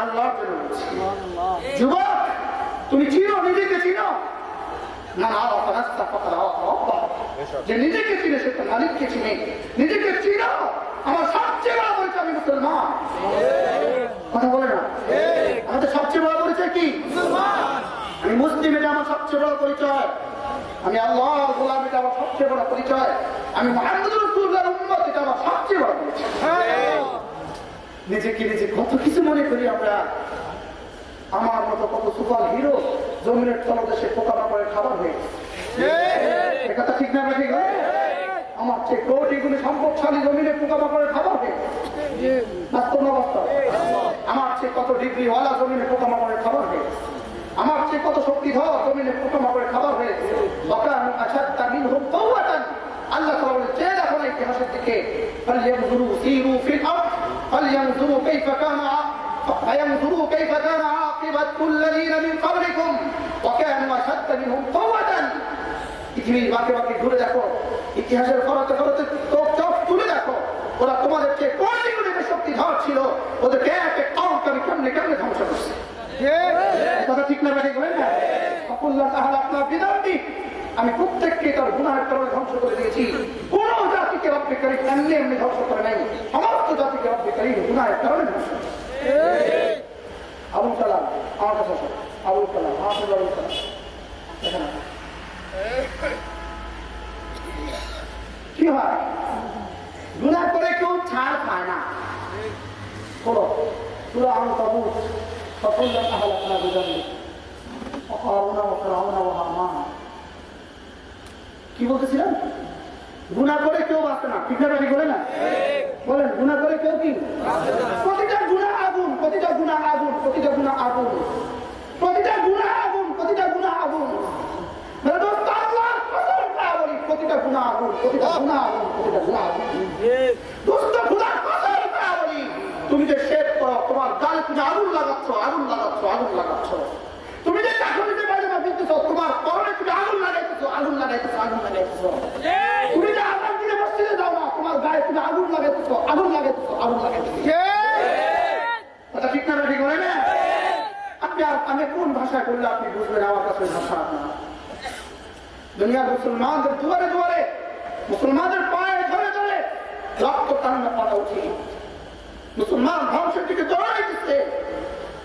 আল্লাহর জন্য বলছি। যুবক, তুমি চিনো, নিজেকে চিনো না? যে নিজেকে চিনে সে তো মালিককে চিনে। নিজেকে চিনো, আমার সবচেয়ে বড় পরিচয় আমি মুসলমান। কথা বলে না? আমাদের সবচেয়ে বড় পরিচয় কি? আমি মুসলিম, এটা আমার সবচেয়ে বড় পরিচয়। আমি আল্লাহর গোলাম, এটা আমার সবচেয়ে বড় পরিচয়। আমি মুহাম্মদ রাসূলুল্লাহর উম্মত, এটা আমার সবচেয়ে বড় পরিচয়। নিজেকে নিজে কত কিছু মনে করি আমরা। আমার মতো কত সুপার হিরো জমিনের তলদেশে পোকামাকড়ের খাবার হয়ে গেছে। কথা ঠিক না? ঠিক। আমার চেয়ে কোটি গুণে সম্পদশালী জমিনে পোকামাকড়ের খাবার হয়ে গেছে। বাস্তব অবস্থা। আমার চেয়ে কত ডিগ্রিওয়ালা জমিনে পোকামাকড়ের খাবার হয়ে গেছে। আমার চেয়ে কত শক্তিধর জমিনে পোকামাকড়ের খাবার হয়েছে। আল্লাহ তাআলা বলেন, চেয়ে দেখো না ইতিহাসের দিকে। ফালইয়ানজুরু সিরু ফিল আরদ ফালইয়ানজুরু কাইফা কানা عاقبة الذين من قبلكم وكانوا أشد منهم قوة পৃথিবীর বাঁকে বাঁকে ঘুরে দেখো, ইতিহাসের ফরতে ফরতে চোখ তুলে দেখো, ওরা তোমাদেরকে কোন দিকে শক্তিধর ছিল, ওদেরকে এক এক কাউকে আমি কেমনে কেমনে ধ্বংস করছে। কথা ঠিক না ব্যাঠিক বলেন না? আল্লাহ তাআলা আপনার বিধানটি আমি প্রত্যেককে তার গুনাহের কারণে ধ্বংস করে দিয়েছি। কোন জাতিকে রব্বে কারীম এমনি এমনি ধ্বংস করে নাই, সমস্ত জাতিকে রব্বে কারীম গুনাহের কারণে ধ্বংস করে। আবুল কালাম আমার কাছে আসো, আবুল কালাম আবুল কালাম দেখেন কি হয়, গুনাহ করে কেউ ছাড় পায় না। বলো সূরা আনকাবুত ফাকুল্লান আহলাকনা বিযামবি ওয়াকারুনা ওয়া ফিরআউনা ওয়া হামান। কি বলতেছিলাম? গুনাহ করে কেউ বাঁচে না, ঠিক না ঠিক বলে না? বলেন গুনাহ করে কেউ কি? প্রতিটা গুনাহ আগুন, প্রতিটা গুনাহ আগুন, প্রতিটা গুনাহ আগুন, প্রতিটা গুনাহ আগুন, প্রতিটা গুনাহ আগুন। মেরে দোস্ত আল্লাহর কসম করে বলি, প্রতিটা গুনাহ আগুন, প্রতিটা গুনাহ আগুন, প্রতিটা গুনাহ আগুন। দোস্ত খোদার কসম করে বলি, তুমি যে শেভ করো, তোমার গালে তুমি আগুন লাগাচ্ছ, আগুন লাগাচ্ছ, আগুন লাগাচ্ছ। তুমি যে চাকরিতে বাজনা বিদ্যুৎ, তোমার পরনে তুমি আগুন লাগাইতেছো, আগুন লাগাইতেছো, আগুন লাগাইতেছো। তুমি যে আগুন দিলে মসজিদে যাও না, তোমার গায়ে তুমি আগুন লাগাইতেছো, আগুন লাগাইতেছো, আগুন লাগাইতেছো। কথা ঠিক না ঠিক বলে না? আপনি আমি কোন ভাষায় বললে আপনি বুঝবেন? আমার কাছে ভাষা আপনার দুনিয়ার মুসলমানদের দুয়ারে দুয়ারে, মুসলমানদের পায়ে ধরে ধরে রক্ত কান্না পড়া উচিত। মুসলমান ধ্বংসের দিকে দৌড়াই দিচ্ছে।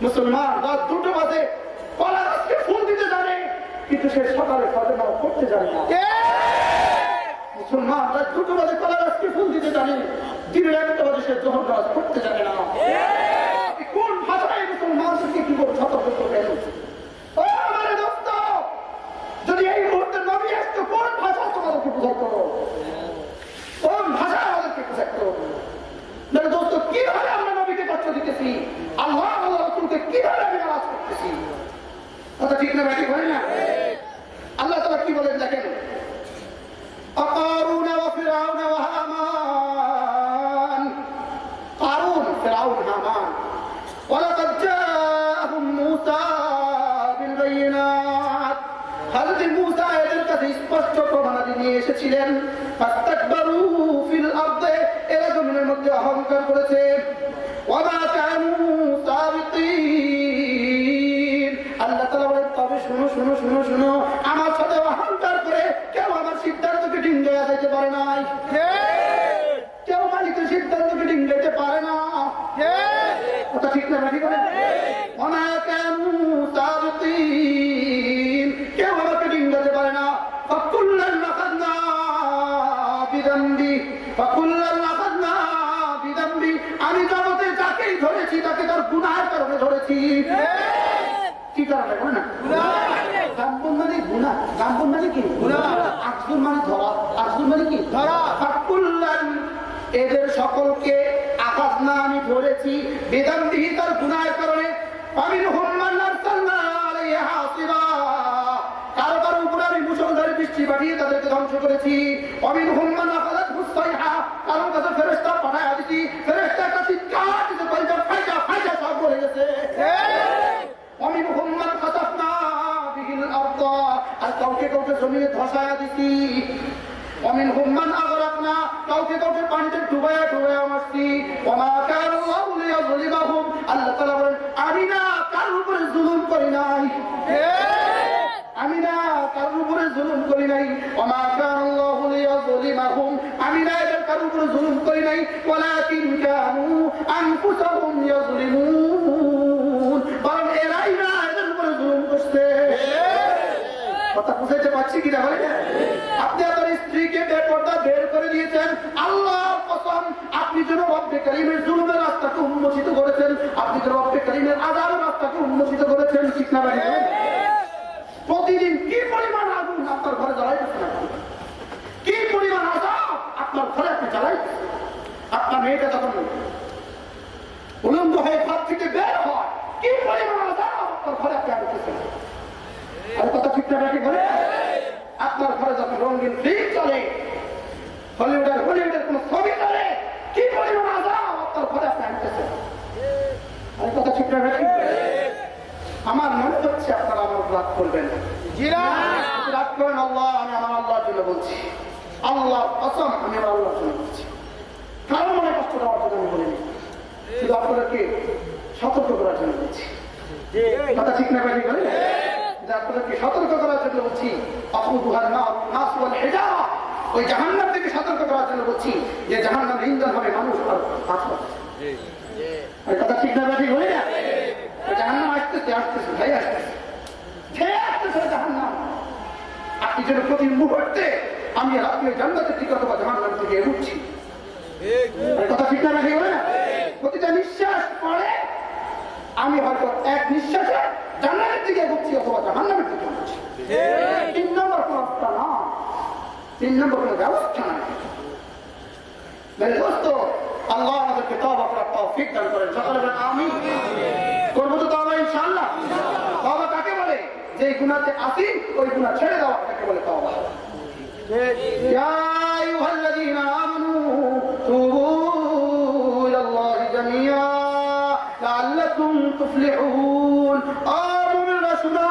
মুসলমান রাত 2টা বাজে কলা গাছকে ফুল দিতে জানে, কিন্তু সে সকালে ফজর নামাজ পড়তে জানে না। মুসলমান রাত 2টা বাজে কলা গাছকে ফুল দিতে জানে, দিনের 1টা বাজে সে যোহর নামাজ পড়তে জানে না। কোন ভাষায় মুসলমানদেরকে কি করে সতর্ক করবেন? ও আমার দোস্ত, যদি এই মুহূর্তে নবী আসতো, কোন ভাষা তোমাদেরকে বোঝাতো? কোন ভাষা আমাদেরকে বোঝাতো? মেরে দোস্ত, কিভাবে আমরা নবীকে কষ্ট দিতেছি, আল্লাহ আল্লাহ রাসূলকে কিভাবে আমি নারাজ করতেছি? কথা ঠিক না ব্যাঠিক হয় না? আল্লাহ তাআলা কি বলেন দেখেন, আকারুন ওয়া ফিরআউন ওয়া হামান। কারুন, ফিরআউন, হামান। ওয়ালাকাদ জাআহুম মূসা বিল বাইয়িনাত। হযরত মূসা এদের কাছে স্পষ্ট প্রমাণাদি নিয়ে এসেছিলেন। ফাস্তাকবারু ফিল আরদে, এরা জমিনের মধ্যে অহংকার করেছে। ওয়া মা কানু সাবিকিন। আল্লাহ তাআলা বলেন, তবে শুনো শুনো শুনো শুনো, আমার সাথে অহংকার করে কেউ আমার সিদ্ধান্তকে ডিঙ্গাইয়া দিতে পারে নাই। কেউ মালিকের সিদ্ধান্তকে ডিঙ্গাইতে পারে না। কথা ঠিক না ঠিক বলেন? ওয়া মা কানু সাবিকিন, কেউ আমাকে ডিঙ্গাতে পারে না। ফাকুল্লান আখাযনা বিযামবি, ফাকুল্লান আখাযনা বিযামবি। আমি জগতে যাকেই ধরেছি তাকে তার গুনাহের কারণে ধরেছি। কি কারণে বলে না? গাম্বন মানে গুনাহ, গাম্বন মানে কি? গুনাহ। আকসুর মানে ধরা, আকসুর মানে কি? ধরা। ফাকুল্লান, এদের সকলকে আখাযনা আমি ধরেছি বিযামবি, তার গুনাহের কারণে। ফামিনহুম মান আরসালনা আলাইহি হাসিবা, কারো কারো উপরে আমি মুষলধারে বৃষ্টি পাঠিয়ে তাদেরকে ধ্বংস করেছি। ফামিনহুম মান আখাযাতহুস সাইহা, কারো কাছে ফেরেশতা পাঠায়া দিছি, ফেরেশতা একটা চিৎকার দিতে পাইজা ফাইজা ফাইজা সব মরে গেছে। ফামিনহুম মান খাসাফনা বিহিল আরদ, আর কাউকে কাউকে জমিনে ধসায়া দিছি। ফামিনহুম মান আগরাকনা, কাউকে কাউকে পানিতে ডুবায়া ডুবায়া মারছি। ওয়া মা কানা আল্লাহু লিয়াযলিমাহুম, আল্লাহ তাআলা বলেন, আমি না কারোর উপরে জুলুম করি নাই, আমি না কারোর উপরে জুলুম করি নাই। ওয়া মা কানা আল্লাহু লিয়াযলিমাহুম, আমি না এদের কারোর উপরে জুলুম করি নাই। ওয়ালাকিন কানু আনফুসাহুম ইয়াযলিমুন, বরং এরাই না এদের উপরে জুলুম করছে। কথা বুঝাইতে পারছি কিনা বলে? আপনি আপনার স্ত্রীকে বেপর্দা বের করে দিয়েছেন, আল্লাহর কসম আপনি যেন রব্বে কারীমের জুলুমের রাস্তাকে উন্মোচিত করেছেন, আপনি যেন রব্বে কারীমের আযাবের রাস্তাকে উন্মোচিত করেছেন। ঠিক না ভাই? প্রতিদিন কি পরিমাণ আগুন আপনার ঘরে জ্বালাইতেছেন, কি পরিমাণ আযাব আপনার ঘরে আপনি জ্বালাইতেছেন। আপনার মেয়েটা যখন উলঙ্গ হয়ে ঘর থেকে বের হয়, কি পরিমাণ আযাব আপনার ঘরে আপনি আনতেছেন। আর কথা ঠিক না কি বলে? আপনার ঘরে যখন রঙিন ফিল্ম চলে, হলিউডের কোন ছবি চলে, কি পরিমাণ আযাব আপনার ঘরে আপনি আনতেছেন। আর কথা ঠিক না? আমার মনে হচ্ছে আপনারা আমার রাগ করবেন না। রাগ করেন আল্লাহ, আমি আমার আল্লাহর জন্য বলছি, আল্লাহ কসম আমি আমার আল্লাহর জন্য বলছি, কারণ মনে কষ্ট দেওয়ার জন্য আমি বলিনি, শুধু আপনাদেরকে সতর্ক করার জন্য বলছি। কথা ঠিক না ঠিক বলে যে আপনাদেরকে সতর্ক করার জন্য বলছি, ওই জাহান্নাম থেকে সতর্ক করার জন্য বলছি যে জাহান্নাম ইন্ধন হবে মানুষ আর পাথর। কথা ঠিক না ঠিক বলে না? জাহান্নাম আসতেছে আসতেছে ভাই আসতেছে আসতেছে জাহান্নাম। আপনি যেন প্রতি মুহূর্তে আমি আপনি জান্নাতের দিকে অথবা জাহান্নাম থেকে এগোচ্ছি। কথা ঠিক না ঠিক বলে না? প্রতিটা নিঃশ্বাস পরে আমি হয়তো এক নিঃশ্বাসে জান্নাতের দিকে এগোচ্ছি অথবা জাহান্নামের দিকে এগোচ্ছি। 3 নম্বর কোন রাস্তা না, 3 নম্বর কোন ব্যবস্থা নাই। মেরে দোস্ত, আল্লাহ আমাদেরকে তওবা করার তৌফিক দান করেন। সকলে বলেন আমিন। করবো তো তওবা ইনশাআল্লাহ। তওবা কাকে বলে? যে গুনাহতে আসি ওই গুনাহ ছেড়ে দেওয়া তাকে বলে তওবা। ইয়া আইয়ুহাল্লাযীনা আমানু তুবু ইলাল্লাহি জামিআ লাআল্লাকুম তুফলিহুন। মুমিনরা শুনো,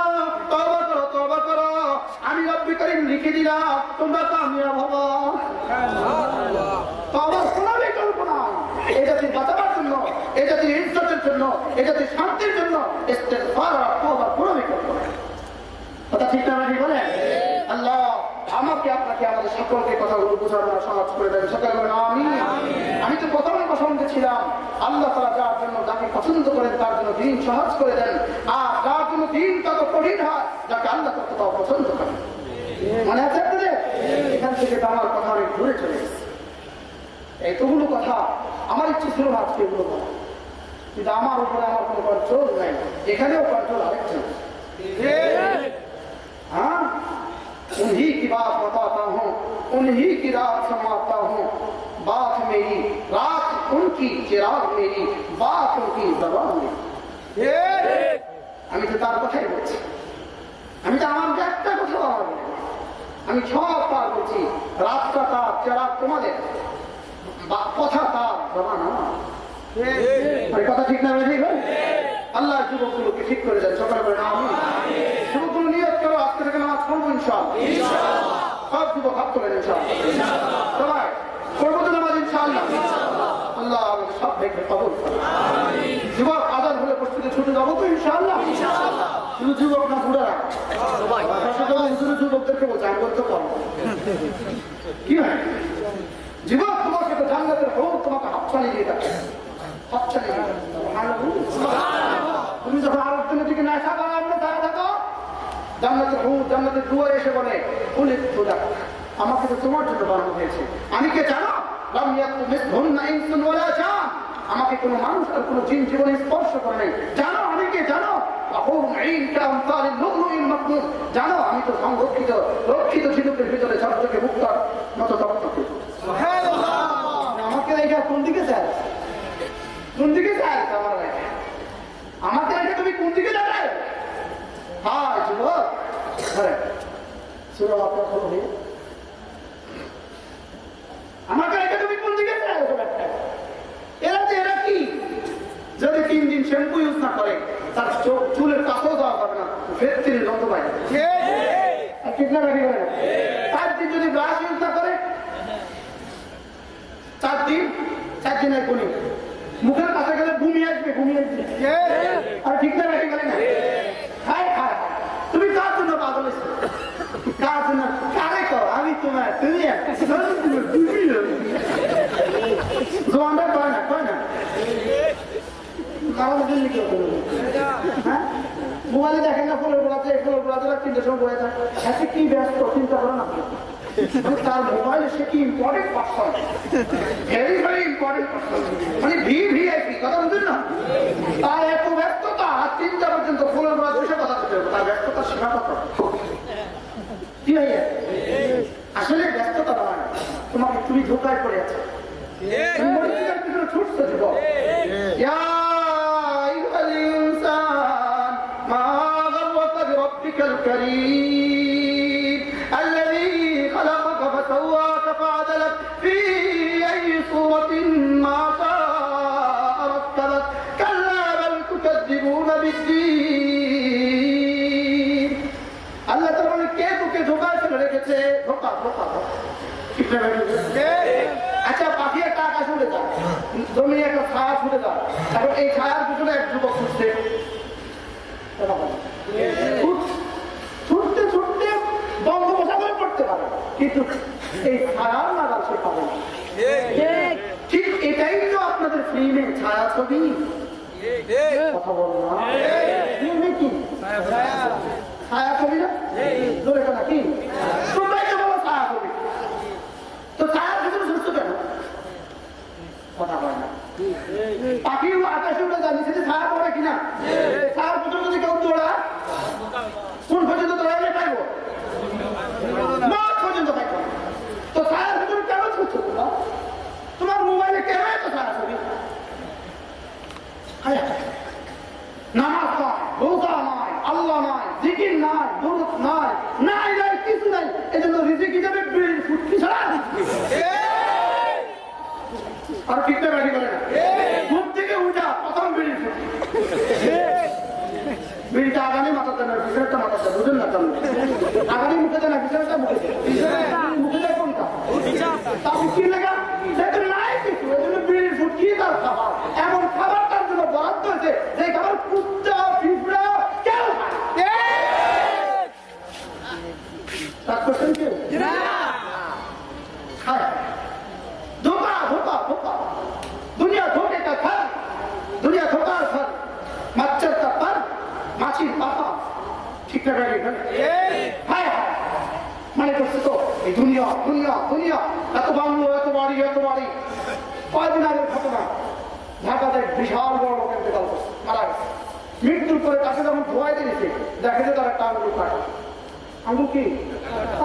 তওবা করো, আমি রব্বুল কারীম লিখে দিলাম তোমরা কামিয়াব হবা। তওবার কোনো বিকল্প না। এই জাতির বাঁচাবার জন্য, এই জাতির ইজ্জতের জন্য, এই জাতির শান্তির জন্য ইস্তেগফার আর তওবার কোনো বিকল্প না। কথা ঠিক না ঠিক বলেন? আল্লাহ আমাকে আপনাকে আমাদের সকলকে কথাগুলো বোঝানোর সহজ করে দেন। সকলে বলেন আমিন। আমি তো প্রথম প্রসঙ্গে ছিলাম, আল্লাহ তাআলা যার জন্য যাকে পছন্দ করেন তার জন্য দিন সহজ করে দেন, আর যার জন্য দিন তত কঠিন হয় যাকে আল্লাহ তত পছন্দ করেন। মনে আছে আপনাদের? এখান থেকে তো আমার কথা অনেক দূরে চলে গেছে। এতগুলো কথা আমার ইচ্ছে ছিল না আজকে এগুলো কথা, কিন্তু আমার উপরে আমার কোনো কন্ট্রোল নাই। এখানেও কন্ট্রোল আরেকজন। हाँ, उन्हीं की बात बताता हूँ, उन्हीं की रात समाता हूँ, बात मेरी रात उनकी, चिराग मेरी बात उनकी, जबान मेरी। আমি তো তার কথাই বলছি, আমি তো আমার একটা কথা বলবো, আমি সব তার বলছি। রাতটা তার, চিরাগ তোমাদের, কথা তার, জবান আমার। কথা ঠিক না ঠিক? আল্লাহ যুবকগুলোকে ঠিক করে দেন। সকাল করে আমিন। যুবকগুলো নিয়ত করো আজকে থেকে নামাজ পড়বো ইনশাআল্লাহ। সব যুবক হাত তোলেন ইনশাআল্লাহ। সবাই পড়বো তো নামাজ ইনশাআল্লাহ। আল্লাহ আমাদের সব দেখবে কবুল করুন। যুবক আজান হলে প্রস্তুতি ছুটে যাবো তো ইনশাআল্লাহ। শুধু যুবক না বুড়ারা, শুধু যুবকদেরকে বলছে আমি বলতে পারবো কি হয়? যুবক তোমাকে তো জান্নাতের হোক তোমাকে হাতছানি দিয়ে থাকে, হাতছানি দিয়ে তুমি যখন আরেকজনের দিকে নেশা করার দাঁড়া থাকো, জান্নাতের হুর জান্নাতের দুয়ারে এসে বলে বলে খোদা আমাকে তো তোমার জন্য বানানো হয়েছে। আমি কে জানো? আমাকে কোনো মানুষ আর কোনো জিন জীবনে স্পর্শ করে নাই। জানো আমি কে? জানো জানো আমি তো সংরক্ষিত রক্ষিত ঝিনুকের ভিতরে ঝকঝকে মুক্তার মতো দপ্তকে। আমাকে রেখে কোন দিকে চাই? কোন দিকে চাই? আমার রেখে আমাকে রেখে তুমি কোন দিকে যাবে? হ্যাঁ যুবক, শুনো আপনার খবর নেই। আমাকে রেখে তুমি কোন দিকে চাই? এরা কি যদি 3 দিন শ্যাম্পু ইউজ না করে তার চুলের কাছেও দেওয়া যাবে না, ফের গন্ধ পায়। ঠিক না ব্যাপারী করে? 4 দিন যদি ব্রাশ ইউজ না করে, 4 দিনের গুণী মুখের কাছে গেলে ঘুমি আসবে। আর ঠিক না ব্যাপারী করে না? হায় হায়, তুমি কার জন্য পাগল হয়েছো? কার জন্য? কারে কর? আমি তোমার, তুমি জোয়ানরা কয় না, কয় না মোবাইলে দেখেন না ফুলের গোড়াতে, ফুলের গোড়াতে 3টার সময় বয়ে যায়। এতে কি ব্যস্ত চিন্তা করো না। তার মোবাইলে সে কি important person, very very important person, মানে ভিআইপি, কথা বুঝলেন না? তার এত ব্যস্ততা 3টা পর্যন্ত ফুলের গোড়া বসে কথা বলতে হবে। তার ব্যস্ততা সীমা কত? কি হয়ে আসলে ব্যস্ততা নয়, তোমাকে তুমি ধোকায় পড়ে আছো, ছুটছো যুবক। الكريم الذي خلقك فسواك فعدلك في أي صورة ما شاء ركبك كلا بل تكذبون بالدين ঠিক না? আচ্ছা, পাখি একটা আকাশে উড়ে যায়, জমি একটা ছায়া ছুটে যায়, এখন এই ছায়ার পিছনে এক যুবক ছুটছে, ছুটতে ছুটতে বঙ্গোপসাগরে পড়তে পারে, কিন্তু এই ছায়ার নাগাল সে পাবে না। ঠিক এটাই তো আপনাদের ফিল্মের ছায়া ছবি। কথা বলো না, ফিল্মে কি ছায়া ছবি না? ধরে কথা কি তোমরাই তো বলো ছায়া ছবি, তো ছায়ার ভিতরে ছুটছো কেন? কথা বলে না। পাখিও আকাশে উঠে যায়, নিচে ছায়া পড়ে কিনা? ছায়ার ভিতরে যদি কেউ দৌড়ায়, কোন পর্যন্ত দৌড়াইলে পাইবো? মাঠ পর্যন্ত পাইবো। তো ছায়ার ভিতরে কেন ছুটছো তোমরা? তোমার মোবাইলে কেন এত ছায়া ছবি? নামাজ নয়, রোজা নয়, আল্লাহ নয়, জিকির নাই, দুরূদ নাই, নাই নাই কিছু নাই। এজন্য রিজিক হিসাবে বিড়ির ফুটকি ছাড়া আর কিনতে বাড়ি করে না। ঘুম থেকে উঠা প্রথম বিড়ির ফুটকি, বিড়িটা আগামী মাথাতে না, পিছনেরটা মাথাতে, বুঝেন না? আগামী মুখে না, পিছনেরটা মুখে, মুখে যায় কোনটা? তা কি লেগা সেটা নাই কিছু, এজন্য বিড়ির ফুটকি তার খাবার। এমন খাবার তার জন্য বরাদ্দ হয়েছে যে খাবার কুত্তা পিঁপড়া কেউ খায়। ধোকা ধোকা ধোকা, দুনিয়া ধোকে কা ফল, দুনিয়া ধোকার ফল, মাছের কা ফল, মাছির পাতা। ঠিক না? হ্যাঁ, মানে করছে তো এই দুনিয়া দুনিয়া দুনিয়া, এত বাংলো, এত বাড়ি, এত বাড়ি। কয়দিন আগের ঘটনা, ঢাকাতে বিশাল বড় লোকের বেদাল মারা গেছে। মৃত্যুর পরে তাকে যখন ধোয়াই দিয়েছে, দেখে যে তার একটা আঙ্গুল কাটা। আঙ্গুল কি?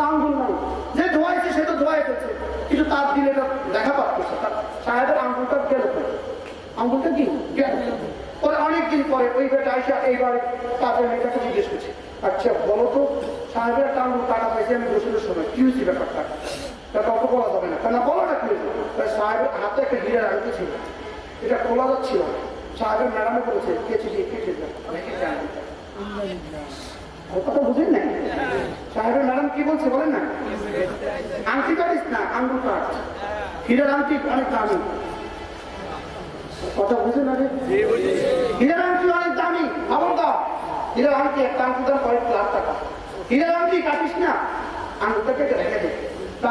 আঙ্গুল নাই। যে ধোয়াইছে সে তো ধোয়াই ফেলছে, কিন্তু তার দিন এটা দেখা পাচ্ছে সাহেবের আঙ্গুলটা গেল। আঙ্গুলটা কি গেল? পরে অনেকদিন পরে ওই বেটা আইসা এইবারে তাদের মেয়েটাকে জিজ্ঞেস করছে, আচ্ছা বলো তো সাহেবের একটা আঙ্গুল কাটা পাইছে আমি গোসলের সময়, কি হয়েছে ব্যাপারটা? এটা অত বলা যাবে না, কেন বলো না কি হয়েছে? সাহেবের হাতে একটা হীরার আংটি ছিল, এটা খোলা যাচ্ছিল। সাহেবের ম্যাডামে বলেছে কথা বুঝেন না? সাহেবের ম্যাডাম কি বলছে বলেন না? আংটি কাটিস না, আঙ্গুল কাট। হীরার আংটি অনেক দামি, কথা বুঝে না? হীরার আংটি অনেক দামি, খবরদার। হীরার আংটি একটা আংটি দাম কয়েক লাখ টাকা। হীরার আংটি কাটিস না, আঙ্গুলটা কেটে রেখে দে।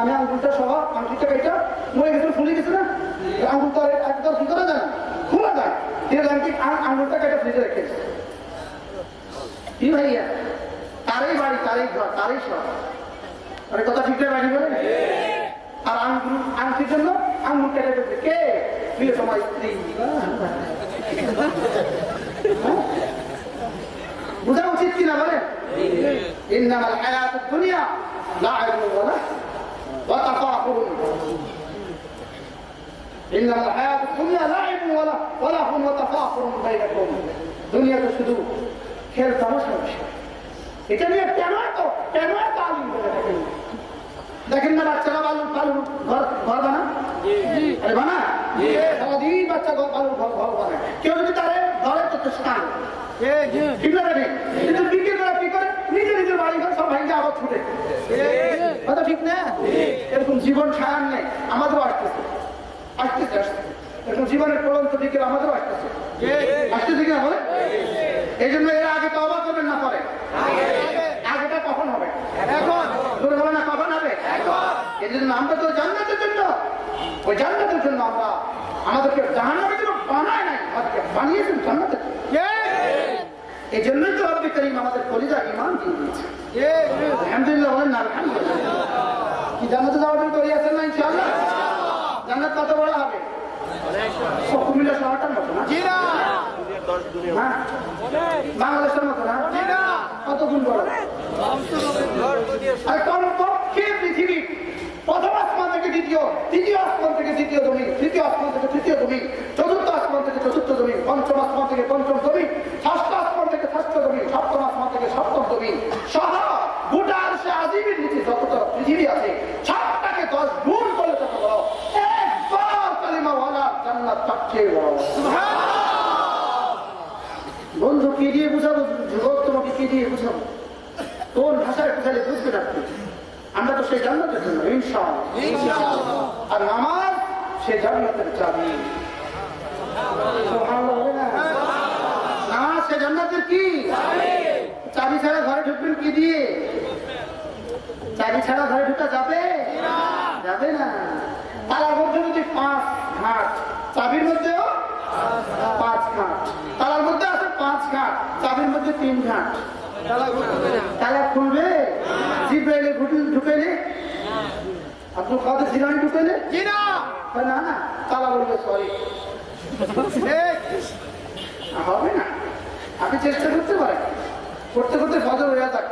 আমি আঙ্গুলটা সহ আংটিটা কেটে মরে গেছে, ফুলে গেছে না, আঙ্গুলটা একদম কি করা যায়? খোলা যায়। হীরার আংটি আঙ্গুলটা কেটে ফ্রিজে রেখে দিচ্ছে। কি ভাইয়া, তারই বাড়ি, তারই ঘর, তারই সব। আরে কথা ঠিক না? বাড়ি বলে আর আংটির জন্য আঙ্গুল কেটে ফেলছে কে? প্রিয় তোমার স্ত্রী। বোঝা উচিত কিনা বলেন? ইন্নামাল হায়াতুদ দুনিয়া লাইবুন ওয়া তাফাখুরুন। ইন্নামাল হায়াতুদ দুনিয়া লাইবুন ওয়া লাহুন ওয়া তাফাখুরুন বাইনাকুম। দুনিয়া তো শুধু খেল তামাশা বিষয়। এটা নিয়ে কেন এত আলিম বলে থাকেন? দেখেন না বাচ্চারা বালুর ঘর বানা, আরে বানা সারাদিন বাচ্চা বালুর ঘর বানায়। কেউ যদি তার ঘরের তথ্য স্থান ঠিক আছে, কিন্তু বিকেল বেলা কি করে নিজের বাড়ি ঘর সব ভাঙে আবার ছুটে। কথা ঠিক না? এরকম জীবন সায়ান নেই, আমাদেরও আসতেছে এরকম জীবনের পড়ন্ত দিকে আমাদেরও আসতেছে কিনা বলে? এই জন্য এরা আগে তওবা করবেন না, পরে আগেটা কখন হবে? এখন। হবে না, কখন হবে? এই জন্য আমরা তো জান্নাতের জন্য, ওই জান্নাতের জন্য আমরা আমাদেরকে জাহান্নামের জন্য বানায় নাই, আমাদেরকে বানিয়েছেন জান্নাতের। এই জন্যই তো রব্বুল কারীম আমাদের কলিজা ঈমান দিয়ে দিয়েছে। আলহামদুলিল্লাহ বলেন না? আলহামদুলিল্লাহ। কি জান্নাতে যাওয়ার জন্য তৈরি আছেন না ইনশাআল্লাহ? জান্নাত কত বড় হবে? কুমিল্লা শহরটার মতো না? বাংলাদেশের মতো না? কত গুণ বড়? আর কমপক্ষে পৃথিবী প্রথম আসমান থেকে দ্বিতীয়, দ্বিতীয় আসমান থেকে দ্বিতীয় জমি, তৃতীয় আসমান থেকে তৃতীয় জমি, চতুর্থ আসমান থেকে চতুর্থ জমি, পঞ্চম আসমান থেকে পঞ্চম জমি, ষষ্ঠ আসমান থেকে ষষ্ঠ জমি, সপ্তম আসমান থেকে সপ্তম জমি সহ গোটা আরশে আজিমের নিচে যতটা পৃথিবী আছে সবটাকে 10 গুণ করে যত বড়, একবার কালিমাওয়ালা জান্নাত তার চেয়ে বড়। বন্ধু কি দিয়ে বুঝাবো? যুবক তোমাকে কি দিয়ে বুঝাবো? কোন ভাষায় বুঝালে বুঝবে না? আমরা তো সেই জান্নাতের জন্য ইনশাআল্লাহ। আর নামাজ সেই জান্নাতের চাবি। সুবহানাল্লাহ বলে না? নামাজ সেই জান্নাতের কি চাবি? ছাড়া ঘরে ঢুকবেন কি দিয়ে? চাবি ছাড়া ঘরে ঢুকা যাবে? যাবে না। তালার মধ্যে যদি 5 ঘাট, চাবির মধ্যেও 5 ঘাট। তালার মধ্যে আছে 5 ঘাট, চাবির মধ্যে 3 ঘাট। তালা খুলবে? জিব্রাইলে ঢুকাইলে? আব্দুল কাদের জিলানী ঢুকাইলে? না না, তালা বলবে সরি, হবে না। আপনি চেষ্টা করতে পারেন, করতে করতে ফজর হয়ে যাক,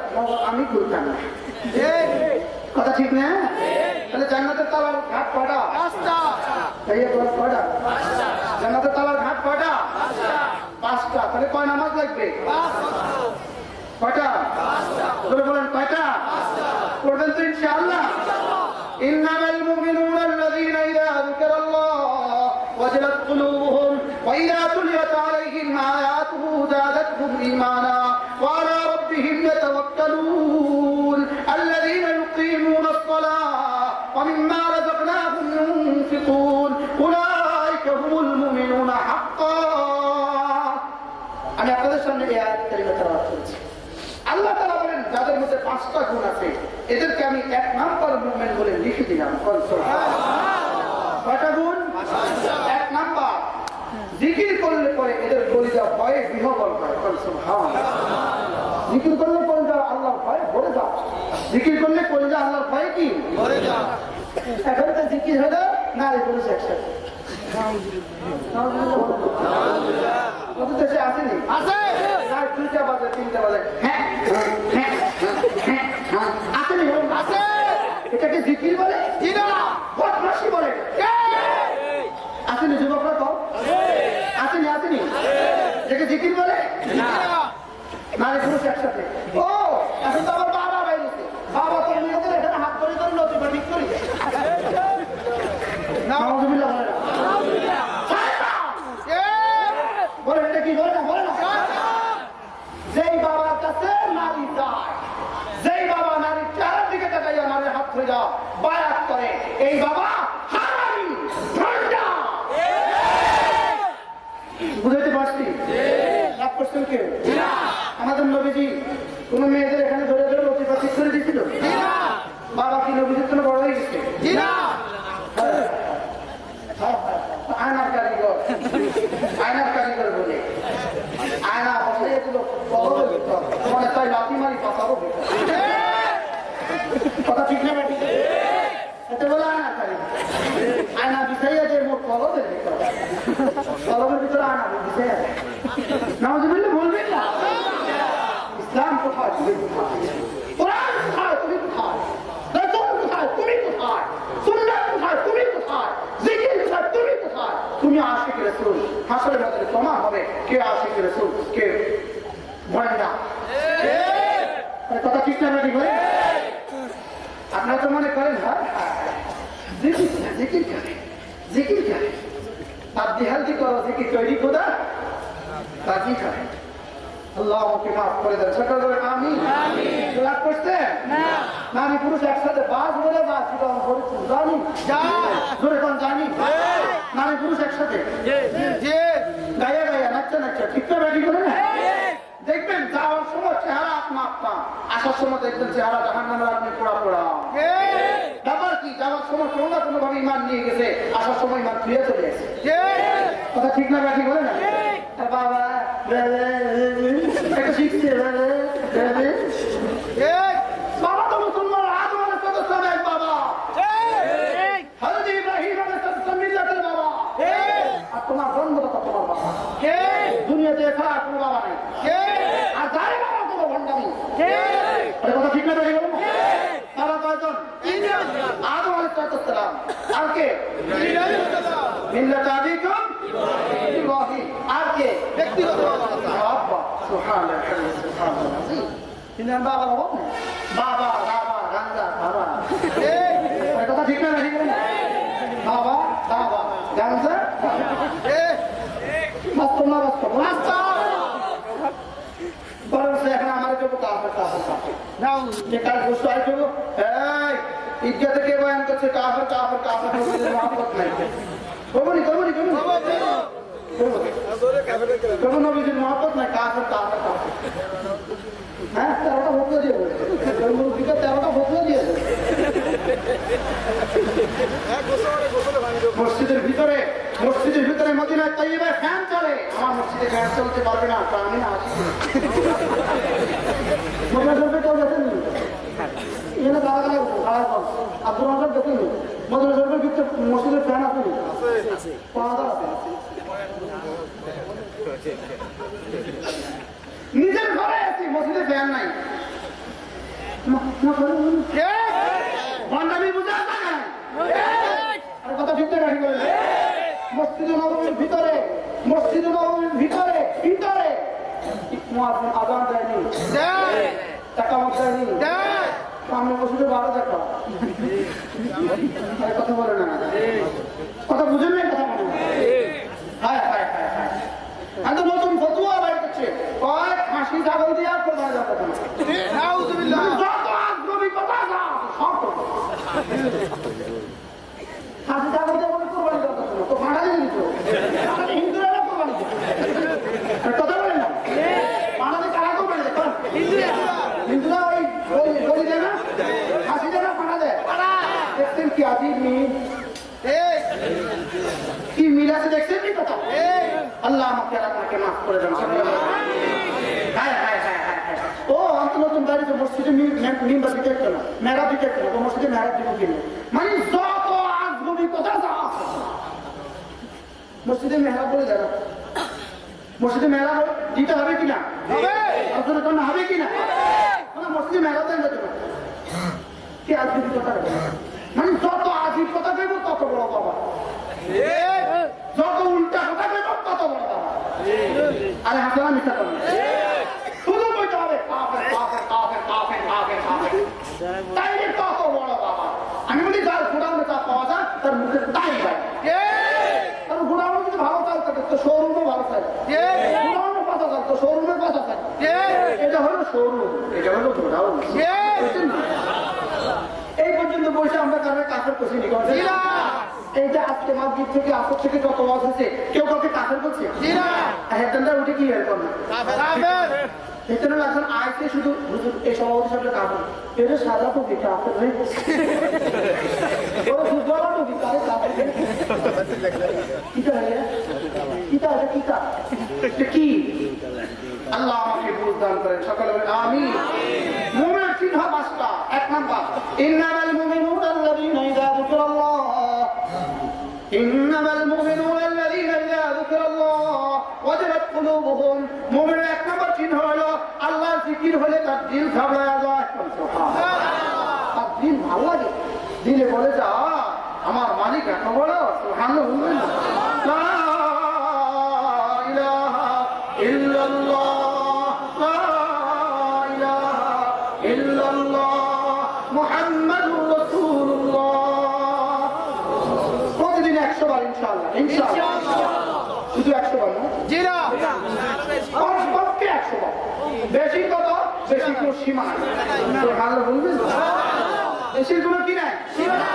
আমি খুলতাম না। কথা ঠিক না? তাহলে জান্নাতের তালার ঘাট কয়টা? 5টা। জান্নাতের তালার ঘাট কয়টা? 5টা। তাহলে কয় নামাজ লাগবে? কয়টা? বলেন কয়টা? করবেন তো ইনশাআল্লাহ? ইন্নামাল মুমিনুনা আল্লাযীনা ইযা যিকারাল্লাহ ওয়াজিলাত কুলুবুহুম ওয়া ইযা তুলিয়াত আলাইহিম আয়াতুহু যাদাতহুম ঈমানা ওয়া আলা রাব্বিহিম ইয়াতাওয়াক্কালুন আল্লাযীনা يقيمون الصلاة ومما رزقناهم ينفقون أولئك هم المؤمنون حقا। আমি আপনাদের সামনে এই আয়াত কারিমা তেলাওয়াত করছি। আল্লাহ তাআলা বলেন, যাদের মধ্যে 5টা গুণ আছে এদেরকে আমি 1 নাম্বার মুমিন বলে লিখে দিলাম। কয়টা গুণ? 1 নাম্বার। জিকির করলে পরে এদের কলিজা ভয়ে বিহ্বল হয়। সুবহানাল্লাহ। জিকির করলে কলিজা আল্লাহর ভয়ে ভরে যায়। জিকির করলে কলিজা আল্লাহর ভয়ে কি ভরে যায়। এখন তো জিকির হলো নারী পুরুষ একসাথে। কত দেশে আসেনি? আছে। রাত 2টা বাজে 3টা বাজে হ্যাঁ হ্যাঁ হ্যাঁ হ্যাঁ আসেনি? আছে। এটাকে জিকির বলে? জি না, বদমাশি বলে। আসেনি যুবকরা? তো আসেনি। আসেনি এটাকে জিকির বলে? না। নারী পুরুষ একসাথে। ও এখন তো আমার বাবা বাইরেছে। বাবা তো মেয়েদের এখানে হাত করে ধরে লতিফা ঠিক করি। নাউযুবিল্লাহ বলে না? বলে এটা কি? বলে না? বলে না? যেই বাবার কাছে নারী যায়, যেই বাবা নারীর চেহারার দিকে তাকাইয়া নারীর হাত ধরে যাও বায়াত করে, এই বাবা হারামি ঠান্ডা। বুঝাইতে পারছি? লাভ করছেন কেউ? আমাদের নবীজি কোন মেয়েদের এখানে ধরে ধরে লতিফা ঠিক করে দিয়েছিল? বাবা কি নবীজির জন্য বড় হয়ে গেছে? আয়নার কারিগর, আয়নার কারিগর বলে আয়না বসে এগুলো মনে তাই লাথি মারি পাতাবো। কথা ঠিক না? এটা বলে আয়নার কারিগর। আয়না বিছাইয়া যে মোট কলমের ভিতরে, কলমের ভিতরে আয়না বিছাইয়া নাউযুবিল্লাহ বলবেন না? ইসলাম কোথায়? তুমি কোথায়? কোরআন কোথায়? তুমি কোথায়? রাসূল কোথায়? তুমি কোথায়? সুন্নাহ কোথায়? তুমি কোথায়? জিকির কোথায়? তুমি কোথায়? তুমি আশিক রাসূল। হাসরের মধ্যে প্রমাণ হবে কে আশিক রাসূল, কে ভণ্ডা। কথা ঠিক না? ঠিক বলে? আপনারা তো মনে করেন জিকির জিকির করে, জিকির করে আপনি হেলদি করো, জিকির তৈরি খোদা রাজি করে। আল্লাহ আমাকে মাফ করে দেন। সকাল করে আমি লাভ করছে নারী পুরুষ একসাথে বাস বলে বাস জানি জোরে কোন জানি নারী পুরুষ একসাথে গায়া গায়া নাচা নাচা ঠিক তো রেডি করে না? দেখবেন যাওয়ার সময় চেহারা আপনা আপনা, আসার সময় দেখবেন চেহারা জাহান্নামের আপনি পোড়া পোড়া। ব্যাপার কি? যাওয়ার সময় কোনো না কোনো ভাবে ইমান নিয়ে গেছে, আসার সময় ইমান ফিরে চলে গেছে। কথা ঠিক না? ব্যাটি বলে না? বাবা শিখছে বাবা তো মুসলমান আদম আলাইহিস বাবা, হযরত ইব্রাহিম আলাইহিস মিল্লাতের বাবা। আর তোমার জন্মদাতা তোমার বাবা। দুনিয়াতে এছাড়া কোনো বাবা নেই। আর যাই বাবা কোনো ভণ্ডামি। কথা ঠিক না? বাবা কয়জন? আদম আলাইহিস সালাম। আর কে? মিল্লাত আবিকুম ইব্রাহিম। আর কে? ব্যক্তিগত বাবা। সুবহানাল্লাহ, সুবহানাল্লাহ। তিনার বাবার অভাব নেই। বাবা বাবা গাঞ্জা বাবা। কথা ঠিক না? ঠিক না? বাবা বাবা গাঞ্জা বাস্তব না? বাস্তব। বরং এখন আমার কেউ কাফের কাফের কাফের যে কাল বসে আসবো এই ঈদগাহ থেকে বয়ান করছে কাফের কাফের কাফের নবীদের মহব্বত নাই কবনি নবীদের মহব্বত নাই কাফের কাফের কাফের হ্যাঁ 13টা ভোগলা দিয়ে বলছে 13টা ভোগলা দিয়েছে মসজিদের ভিতরে মদিনায় তাইয়্যিবায় ফ্যান চলে আমার মসজিদে ফ্যান চলতে পারবে না তা আমি না আসি মদিনা কেউ গেছেন এখানে গালাগালা আব্দুল রাজাক দেখেন মদিনা শরীফের ভিতরে মসজিদের ফ্যান আছে নিজের ঘরে আছি মসজিদে ফ্যান নাই ভণ্ডামি বুঝা কথা ঠিক রাখি বলে মসজিদে নববীর ভিতরে আজান দেয়নি টাকা মত দেয়নি সামনে মসজিদে 12 টাকা কথা বলে না কথা বুঝেন না কথা বলে এত নতুন ফতুয়া বাইর করছে কয়েক ফাঁসি ছাগল দিয়ে আর কোরবানি যাবে না ফাঁসি ছাগল দিয়ে বলে কোরবানি যাবে না তো ভাড়াই দিত হিন্দুরা কোরবানি কথা বলেন না বাংলাদেশ কারা কোরবানি দেয় হিন্দুরা ওই বলি দেয় না ফাঁসি দেয় না ফাঁড়া দেয় দেখছেন কি আজিব মিল কি মিল আছে দেখছেন কি কথা আল্লাহ আমাকে আপনাকে মাফ করে দেন ও অন্ত নতুন বাড়িতে মসজিদে মিম্বার দিতে একটা না মেহরাব দিতে একটা না ও মসজিদে মেহরাব দিব কিনে মানে যত আজগবি কথা মসজিদে মেহরাব বলে যারা মসজিদে মেহরাব দিতে হবে কিনা হবে কিনা মসজিদে মেহরাব দেন যেতে পারে কি আজগবি কথা মানে যত আজিব কথা দেব তত বড় বাবা যত উল্টা কথা দেব তত বড় বাবা আরে হাসনা মিথ্যা করবে শুধু বলতে হবে তাইলে তত বড় বাবা আমি বলি যার ঘোড়ানো চা পাওয়া যায় তার মুখে তাই যায় কারণ ঘোড়ানো যদি ভালো চাল থাকে তো শোরুমও ভালো থাকে ঘোড়ানো পাতা চাল তো শোরুমের পাতা থাকে এটা হলো শোরুম এটা হলো ঘোড়াও এই পর্যন্ত বসে আমরা কারণে কাফের কোশি নি করছি এইটা আজকে মাগরিব থেকে আসর থেকে যত ওয়াজ হয়েছে কেউ কাউকে কাফের বলছে হেদানটা উঠে কি এরকম হেদানের এখন আইতে শুধু এই সভাপতি সাহেবের কাফের এটা সাদা তো দিকে কাফের হয়ে গেছে ওরা দুধওয়ালা তো দিকে আরে কাফের কি আল্লাহ আমাকে বুঝদান করেন সকালে আমিন মুমিনের চিহ্ন 5টা 1 নাম্বার ইন্নামাল মুমিনুনা আল্লাযীনা ইযা যুকিরাল্লাহ ইন্নামাল মুমিনুনা আল্লাযীনা ইযা যুকিরাল্লাহ ওয়াজিলাত কুলুবুহুম মুমিনের 1 নাম্বার চিহ্ন হলো আল্লাহর জিকির হলে তার দিল ঘাবড়ায় যায় সুবহানাল্লাহ তার দিল ভালো লাগে দিলে বলে যা আমার মালিক এত বড় সুবহানাল্লাহ লা ইলাহা ইল্লাল্লাহ শুধু 100 বার না পক্ষে 100 বার বেশি কত বেশি কোনো সীমা নাই বলবেন বেশির কোনো কি নাই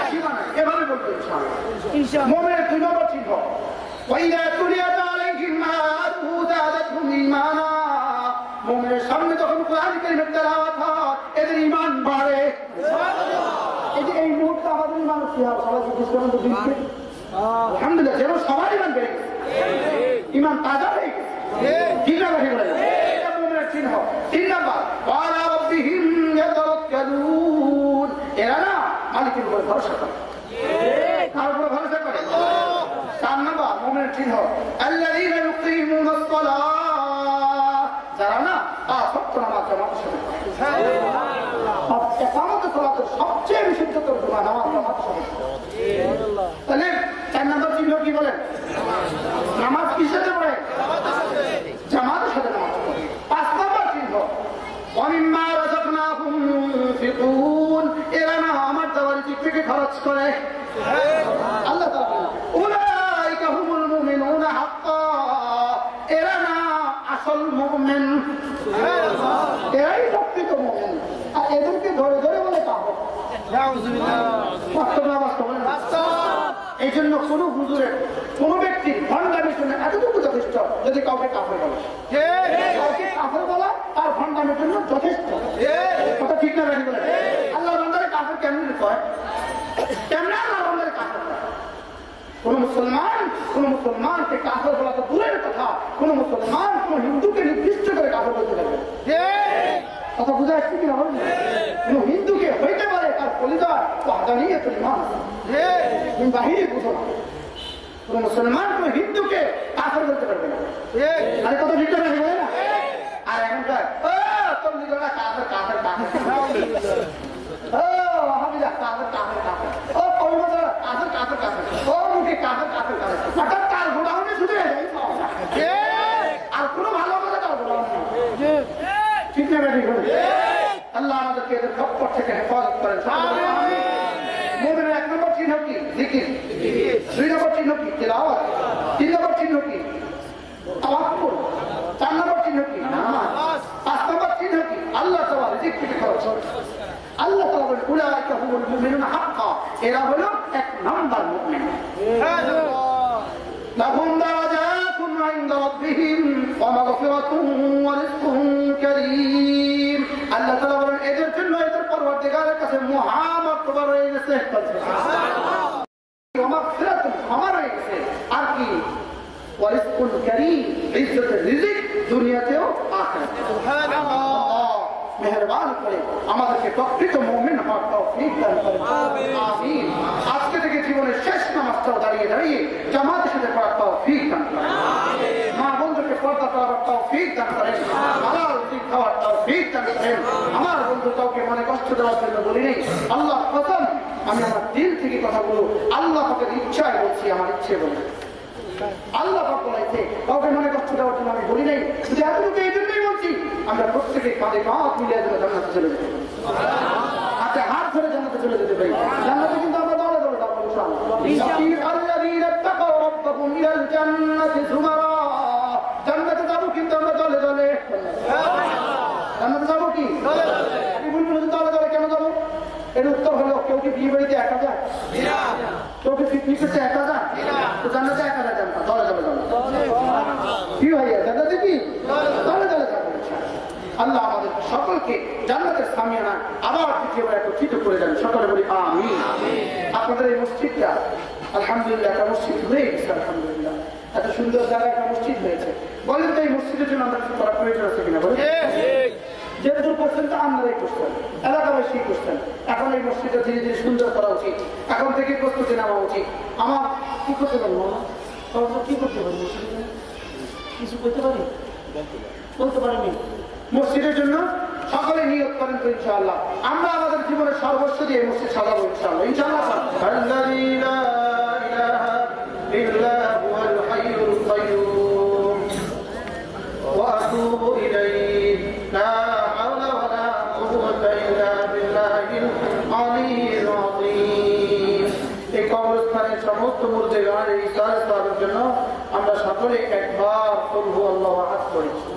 সীমা নাই এভাবে বলতে ইনশাআল্লাহ মুমিনের 2 নম্বর চিহ্ন ওয়াইদা তুলিয়াত আলাইহিম আয়াতুহু যাদাতহুম ঈমানা মুমিনের সামনে যখন কোরআন কারীমের তেলাওয়াত হয় এদের ঈমান বাড়ে সুবহানাল্লাহ এই মুহূর্তে আমাদের ঈমান কি হবে সবাই জিজ্ঞেস করেন তো দিচ্ছে আলহামদুলিল্লাহ যেন সবার ঈমান বেড়ে গেছে ঈমান তাজা হয়ে গেছে ঠিক না ভাই বলে এটা মুমিনের চিহ্ন 3 নাম্বার ওয়ালা রাব্বিহিম ইয়াতাওয়াক্কালুন এরা না মালিকের উপর ভরসা করে কার উপর ভরসা করে 4 নাম্বার মুমিনের চিহ্ন আল্লাযীনা ইউকিমুনাস সালাহ যারা না 5 ওয়াক্ত নামাজ জামাতের সাথে সুবহানাল্লাহ ইকামতের সালাতের সবচেয়ে বিশুদ্ধতর নামাজ জামাতের সাথে তাহলে 4 নম্বর চিহ্ন কি বলেন নামাজ কিসের সাথে পড়ে জামাতের সাথে নামাজ পড়ে 5 নম্বর চিহ্ন ওয়ামিম্মা রাযাকনাহুম ইউনফিকুন এরা না আমার দেওয়া রিজিক থেকে খরচ করে আল্লাহ তাআলা উলাইকা হুমুল মুমিনুনা হাক্কান এরা না আসল মুমিন এরাই প্রকৃত মুমিন আর বাস্তব না বাস্তব? এই জন্য কোন হুজুরের কোন ব্যক্তির ভণ্ডামের জন্য এতটুকু যথেষ্ট যদি কাউকে কাফের বলে, কাউকে কাফের বলা তার ভণ্ডামের জন্য যথেষ্ট। কথা ঠিক না বেশি বলে? আল্লাহ বান্দারে কাফের কেমনি কয়? কেমন আল্লাহ বান্দারে কাফের কয়? কোন মুসলমানকে কাফের বলা তো দূরের কথা, কোন মুসলমান কোন হিন্দুকে নির্দিষ্ট করে কাফের বলতে পারবে? কথা বুঝা যাচ্ছে কিনা বলুন? কোন হিন্দুকে হইতে পারে তার কলিজার ওয়াহদানিয়াতুল ইমান, তুমি বাহিরে বুঝো না। কোন মুসলমান কোন হিন্দুকে কাফের বলতে পারবে না। আরে কত ঠিক না বলে না? আর এখনকার তুমি কাফের কাফের কাফের আর কোন ভালো কথা ঠিক না? আল্লাহ আমাদেরকে এদের খপ্পর থেকে হেফাজত করেন। মুমিনের 1 নম্বর চিহ্ন কি? জিকির। 2 নম্বর চিহ্ন কি? তিলাওয়াত। 3 নম্বর চিহ্ন কি? তাওয়াক্কুল। 4 নম্বর চিহ্ন কি? নামাজ। 5 নম্বর চিহ্ন কি? আল্লাহ তাআলা রিজিক থেকে খরচ। আল্লাহ তাআলা বলেন উলাইকা হুমুল মুমিনুনা হাক্কা, এরা হলো 1 নম্বর মুমিন। লাহুম দারাজাতুন ইনদা রাব্বিহিম ওয়া মাগফিরাতুন ওয়া রিজকুন কারীম। আল্লাহ তাআলা বলেন এদের জন্য এদের পরওয়ারদিগারের কাছে মহামর্তবা রয়ে গেছে, ওয়া মাগফিরাতুন ক্ষমা রয়ে গেছে, আর কি? ওয়া রিজকুন কারীম, ইজ্জতের রিজিক দুনিয়াতেও আখিরাতেও। সুবহানাল্লাহ। মেহেরবান করে আমাদেরকে প্রকৃত মুমিন হওয়ার তৌফিক দান করেন। আমিন। আজকে থেকে জীবনের শেষ নামাজটাও দাঁড়িয়ে দাঁড়িয়ে জামাতের সাথে পড়ার তৌফিক দান করেন। মা বন্ধুকে পর্দা করার তৌফিক দান করেন। হালাল রুজি খাওয়ার তৌফিক দান করেন। আমার বন্ধু কাউকে মনে কষ্ট দেওয়ার জন্য বলি নেই। আল্লাহ কসম, আমি আমার দিল থেকে কথা বলবো, আল্লাহ পাকের ইচ্ছায় বলছি, আমার ইচ্ছে বলি। আল্লাহ পাক বলেছে কাউকে মনে কষ্ট দেওয়ার জন্য আমি বলি নাই, শুধু এতটুকু এই জন্যই বলছি আমরা প্রত্যেকে কাঁধে কাঁধ মিলিয়ে যেন জান্নাতে চলে যেতে পারি, হাতে হাত ধরে জান্নাতে চলে যেতে পারি। জান্নাতে কিন্তু আমরা দলে দলে যাবো ইনশাআল্লাহ। জান্নাতে যাবো কিন্তু আমরা দলে দলে। জান্নাতে যাবো কি আপনি বলবেন দলে দলে কেন যাবো? এর উত্তর হলো কেউ কি বিয়ে বাড়িতে একা যায়? কেউ কি পিকনিক করতে একা যায়? তো জান্নাতে একা যায় না, দলে দলে যাবো। কি ভাইয়া জান্নাতে কি দলে দলে যাবো। আল্লাহ আমাদের সকলকে জান্নাতের সামিয়ানা আবার দ্বিতীয়বার একত্রিত করে দেন, সকলে বলি আমিন। আপনাদের এই মসজিদটা আলহামদুলিল্লাহ একটা মসজিদ হয়ে গেছে, আলহামদুলিল্লাহ এত সুন্দর জায়গায় একটা মসজিদ হয়েছে। বলেন তো এই মসজিদের জন্য আমরা কিছু করার প্রয়োজন আছে কিনা? বলেন যেহেতু করছেন তা আমরাই করছেন, এলাকাবাসী করছেন। এখন এই মসজিদটা ধীরে ধীরে সুন্দর করা উচিত, এখন থেকে প্রস্তুতি নেওয়া উচিত। আমার কি করতে পারবো না? কি করতে পারি? মসজিদে কিছু করতে পারি? বলতে পারিনি। মসজিদের জন্য সকলে নিয়োগ করেন তো ইনশাআল্লাহ। আমরা আমাদের জীবনের সর্বস্ব দিয়ে মসজিদ সাজাবো ইনশাআল্লাহ। ইনশাআল্লাহ এই কবরস্থানের সমস্ত মুর্দেগান এই ইসলামের জন্য আমরা সকলে একবার প্রভু আল্লাহ আহাদ করেছি।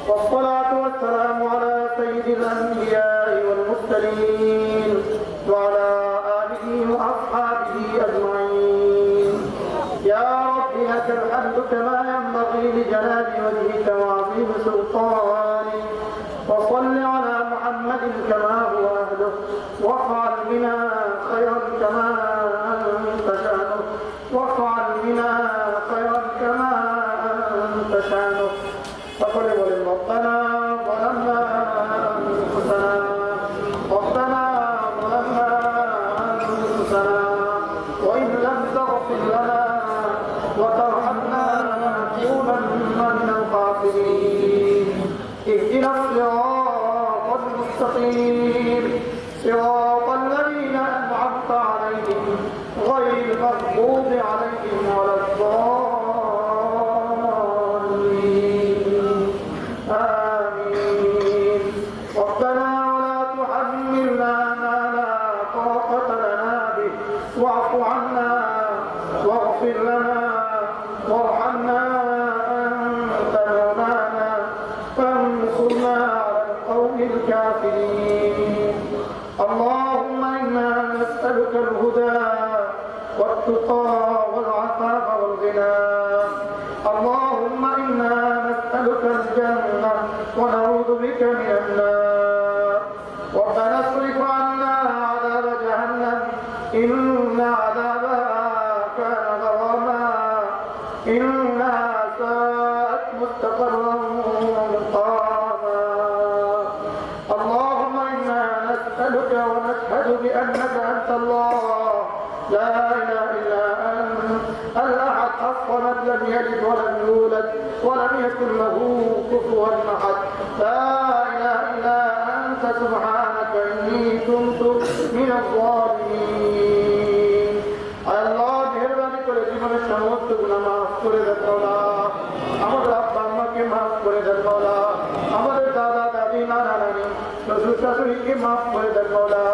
والصلاة والسلام على سيد الأنبياء والمرسلين وعلى آله وأصحابه أجمعين. يا رب لك الحمد كما ينبغي لجلال وجهك وعظيم سلطانك، وصل على محمد كما هو أهله، وافعل بنا خيرا كما أنت شأنه، وافعل بنا خيرا كما أنت شأنه. فقل ربنا ظلمنا أنفسنا، ربنا ظلمنا أنفسنا وإن لم تغفر لنا وترحمنا لنكونن من الخاسرين. اهدنا الصراط المستقيم، صراط الذين أنعمت عليهم غير المغضوب عليهم ولا الضالين. آمين. ربنا ولا تحملنا ما لا طاقة لنا به، واعف عنا واغفر لنا وارحمنا أنت مولانا فانصرنا على القوم الكافرين اللهم إنا نسألك الهدى والتقى والعفاف والغنى اللهم إنا نسألك الجنة ونعوذ بك من النار ربنا اصرف عنا عذاب جهنم إن عذابها كان غراما إنها ساءت مستقرا ومقاما اللهم إنا نسألك ونشهد بأنك أنت الله لا إله إلا أنت الأحد الصمد لم يلد ولم يولد ولم يكن له كفوا أحد لا إله إلا أنت سبحانك إني كنت من الظالمين الله মেহেরবানি করে জীবনের সমস্ত গুনাহ মাফ করে দেন আল্লাহ আমাদের আব্বা আম্মাকে মাফ করে দেন আল্লাহ আমাদের দাদা দাদি নানা নানি শ্বশুর শাশুড়িকে মাফ করে দেন আল্লাহ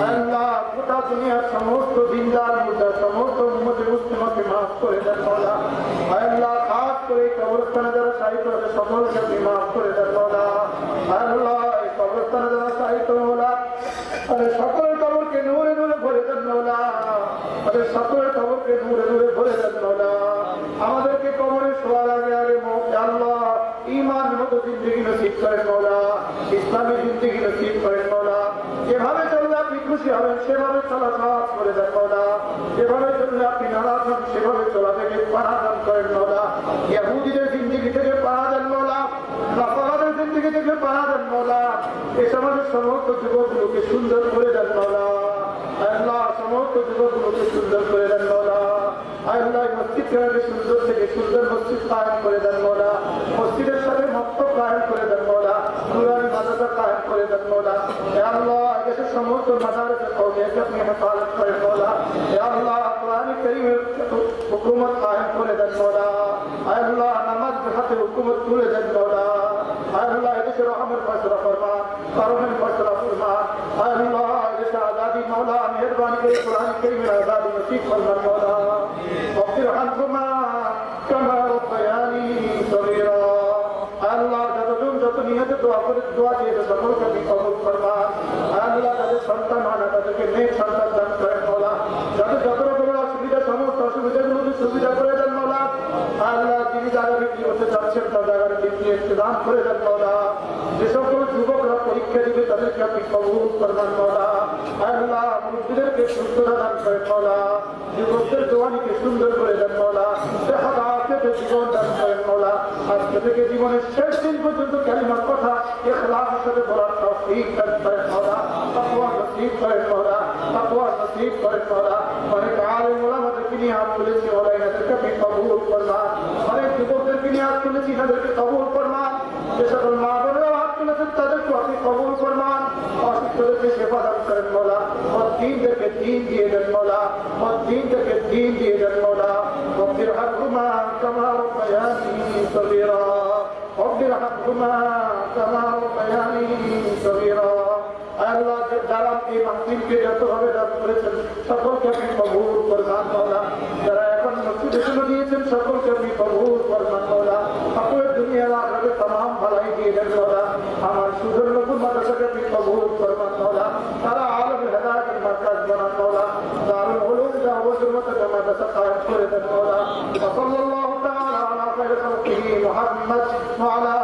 আল্লাহ গোটা দুনিয়ার সমস্ত দিনদার মুদ্রা সমস্ত উম্মতে মুসলিমকে মাফ করে দেন আল্লাহ আল্লাহ খাস করে কবরস্থানে যারা শাহিদ হয়েছে সকলকে মাফ করে দেন আল্লাহ আল্লাহ এই কবরস্থানে যারা শাহিদ হলো সকলের কবরকে নূরে নূরে ভরে দেন আল্লাহ আমাদের সকলের কবরকে নূরে নূরে ভরে দেন আল্লাহ আমাদেরকে কবরে শোয়ার আগে আগে আল্লাহ ঈমান মতো জিন্দেগি নসিব করেন মওলা ইসলামী জিন্দেগি নসিব করেন মওলা যেভাবে চললে আপনি খুশি হবেন সেভাবে চলা সহজ করে দেন মওলা যেভাবে চললে আপনি নারাজ হন সেভাবে চলা থেকে পানা দান করেন মওলা ইহুদিদের জিন্দেগি থেকে পানা দেন মওলা নাসারাদের জিন্দেগি থেকে পানা দেন মওলা এই সমাজের সমস্ত যুবকগুলোকে সুন্দর করে দেন মওলা আল্লাহ সমস্ত যুবকগুলোকে সুন্দর করে দেন মওলা আল্লাহ মসজিদকে সুন্দর থেকে সুন্দর মসজিদ কায়েম করে দেন মওলা মসজিদের সাথে মক্তব কায়েম করে দেন মওলা নুরানি মাদ্রাসা কায়েম করে দেন মওলা হে আল্লাহ দেশের সমস্ত মাদ্রাসা কওমিয়াতকে আপনি হেফাজত করেন মওলা হে আল্লাহ কোরআন কারীমের হুকুমত কায়েম করে দেন মওলা আল্লাহ নামাজ হাতে হুকুমত তুলে দেন মওলা আল্লাহ দেশের রহমের ফয়সালা ফরমান করমের ফয়সালা ফরমান আল্লাহ দেশের আজাদি মওলা মেহেরবানি করে কোরআন কারীমের আজাদি নসিব ফরমান মওলা واغفر عنهما كما ربياني صغيرا আল্লাহ যতজন যত নিয়তে দোয়া করে দোয়া চেয়ে সকলকে আপনি কবুল ফরমান আল্লাহ যাদের সন্তান হয় না তাদেরকে নেক সন্তান দান করেন মওলা যাদের যত রকমের অসুবিধা সমস্ত অসুবিধাগুলোকে সুবিধা করে দেন মওলা আল্লাহ যিনি জায়গা বিক্রি করতে চাচ্ছেন তার জায়গাটা বিক্রি ইন্তজাম করে দেন মওলা যে সকল যুবকরা পরীক্ষা দিবে তাদেরকে আপনি কবুল ফরমান মওলা আল্লাহ মুরব্বিদেরকে সুস্থতা দান করেন মওলা যুবকদের জওয়ানিকে সুন্দর করে দেন মওলা সেহাত আফিয়াতে জীবন দান করেন মওলা আজকে থেকে জীবনের শেষ দিন পর্যন্ত কালিমার কথা ইখলাসের সাথে বলার তৌফিক দান করেন মওলা তাকওয়া নসিব করেন মওলা তাকওয়া নসিব করেন মওলা অনেক আলেম ওলামাদেরকে নিয়ে হাত তুলেছি মওলা এনাদেরকে আপনি কবুল ফরমান অনেক যুবকদেরকে নিয়ে হাত তুলেছি এনাদেরকে কবুল ফরমান যে সকল মা বোনেরা হাত তুলেছেন তাদেরকে আপনি কবুল ফরমান অসুস্থদেরকে সেবা দান করেন মওলা মসজিদদেরকে দিন দিয়ে দেন মওলা মসজিদদেরকে দিন দিয়ে দেন মওলা رب ارحمهما كما ربياني صغيرا رب ارحمهما كما ربياني صغيرا আল্লাহ যারা এই মাহফিলকে যতভাবে দান করেছেন সকলকে আপনি কবুল ফরমান মওলা যারা এখন মসজিদে চলে দিয়েছেন সকলকে আপনি কবুল ফরমান মওলা আপনার দুনিয়ার আখেরাতে तमाम भलाई দিয়ে দেন মওলা আমার সুন্দর নতুন মাদ্রাসাকে আপনি কবুল ফরমান মওলা তারা আলম হেদায়েতের মার্কাজ বানান মওলা দারুল উলুম দাওয়াতুল মাদ্রাসা মাদ্রাসা কায়েম করে দেন মওলা সাল্লাল্লাহু তাআলা আলা খায়রি খালকিহি মুহাম্মদ ওয়া আলা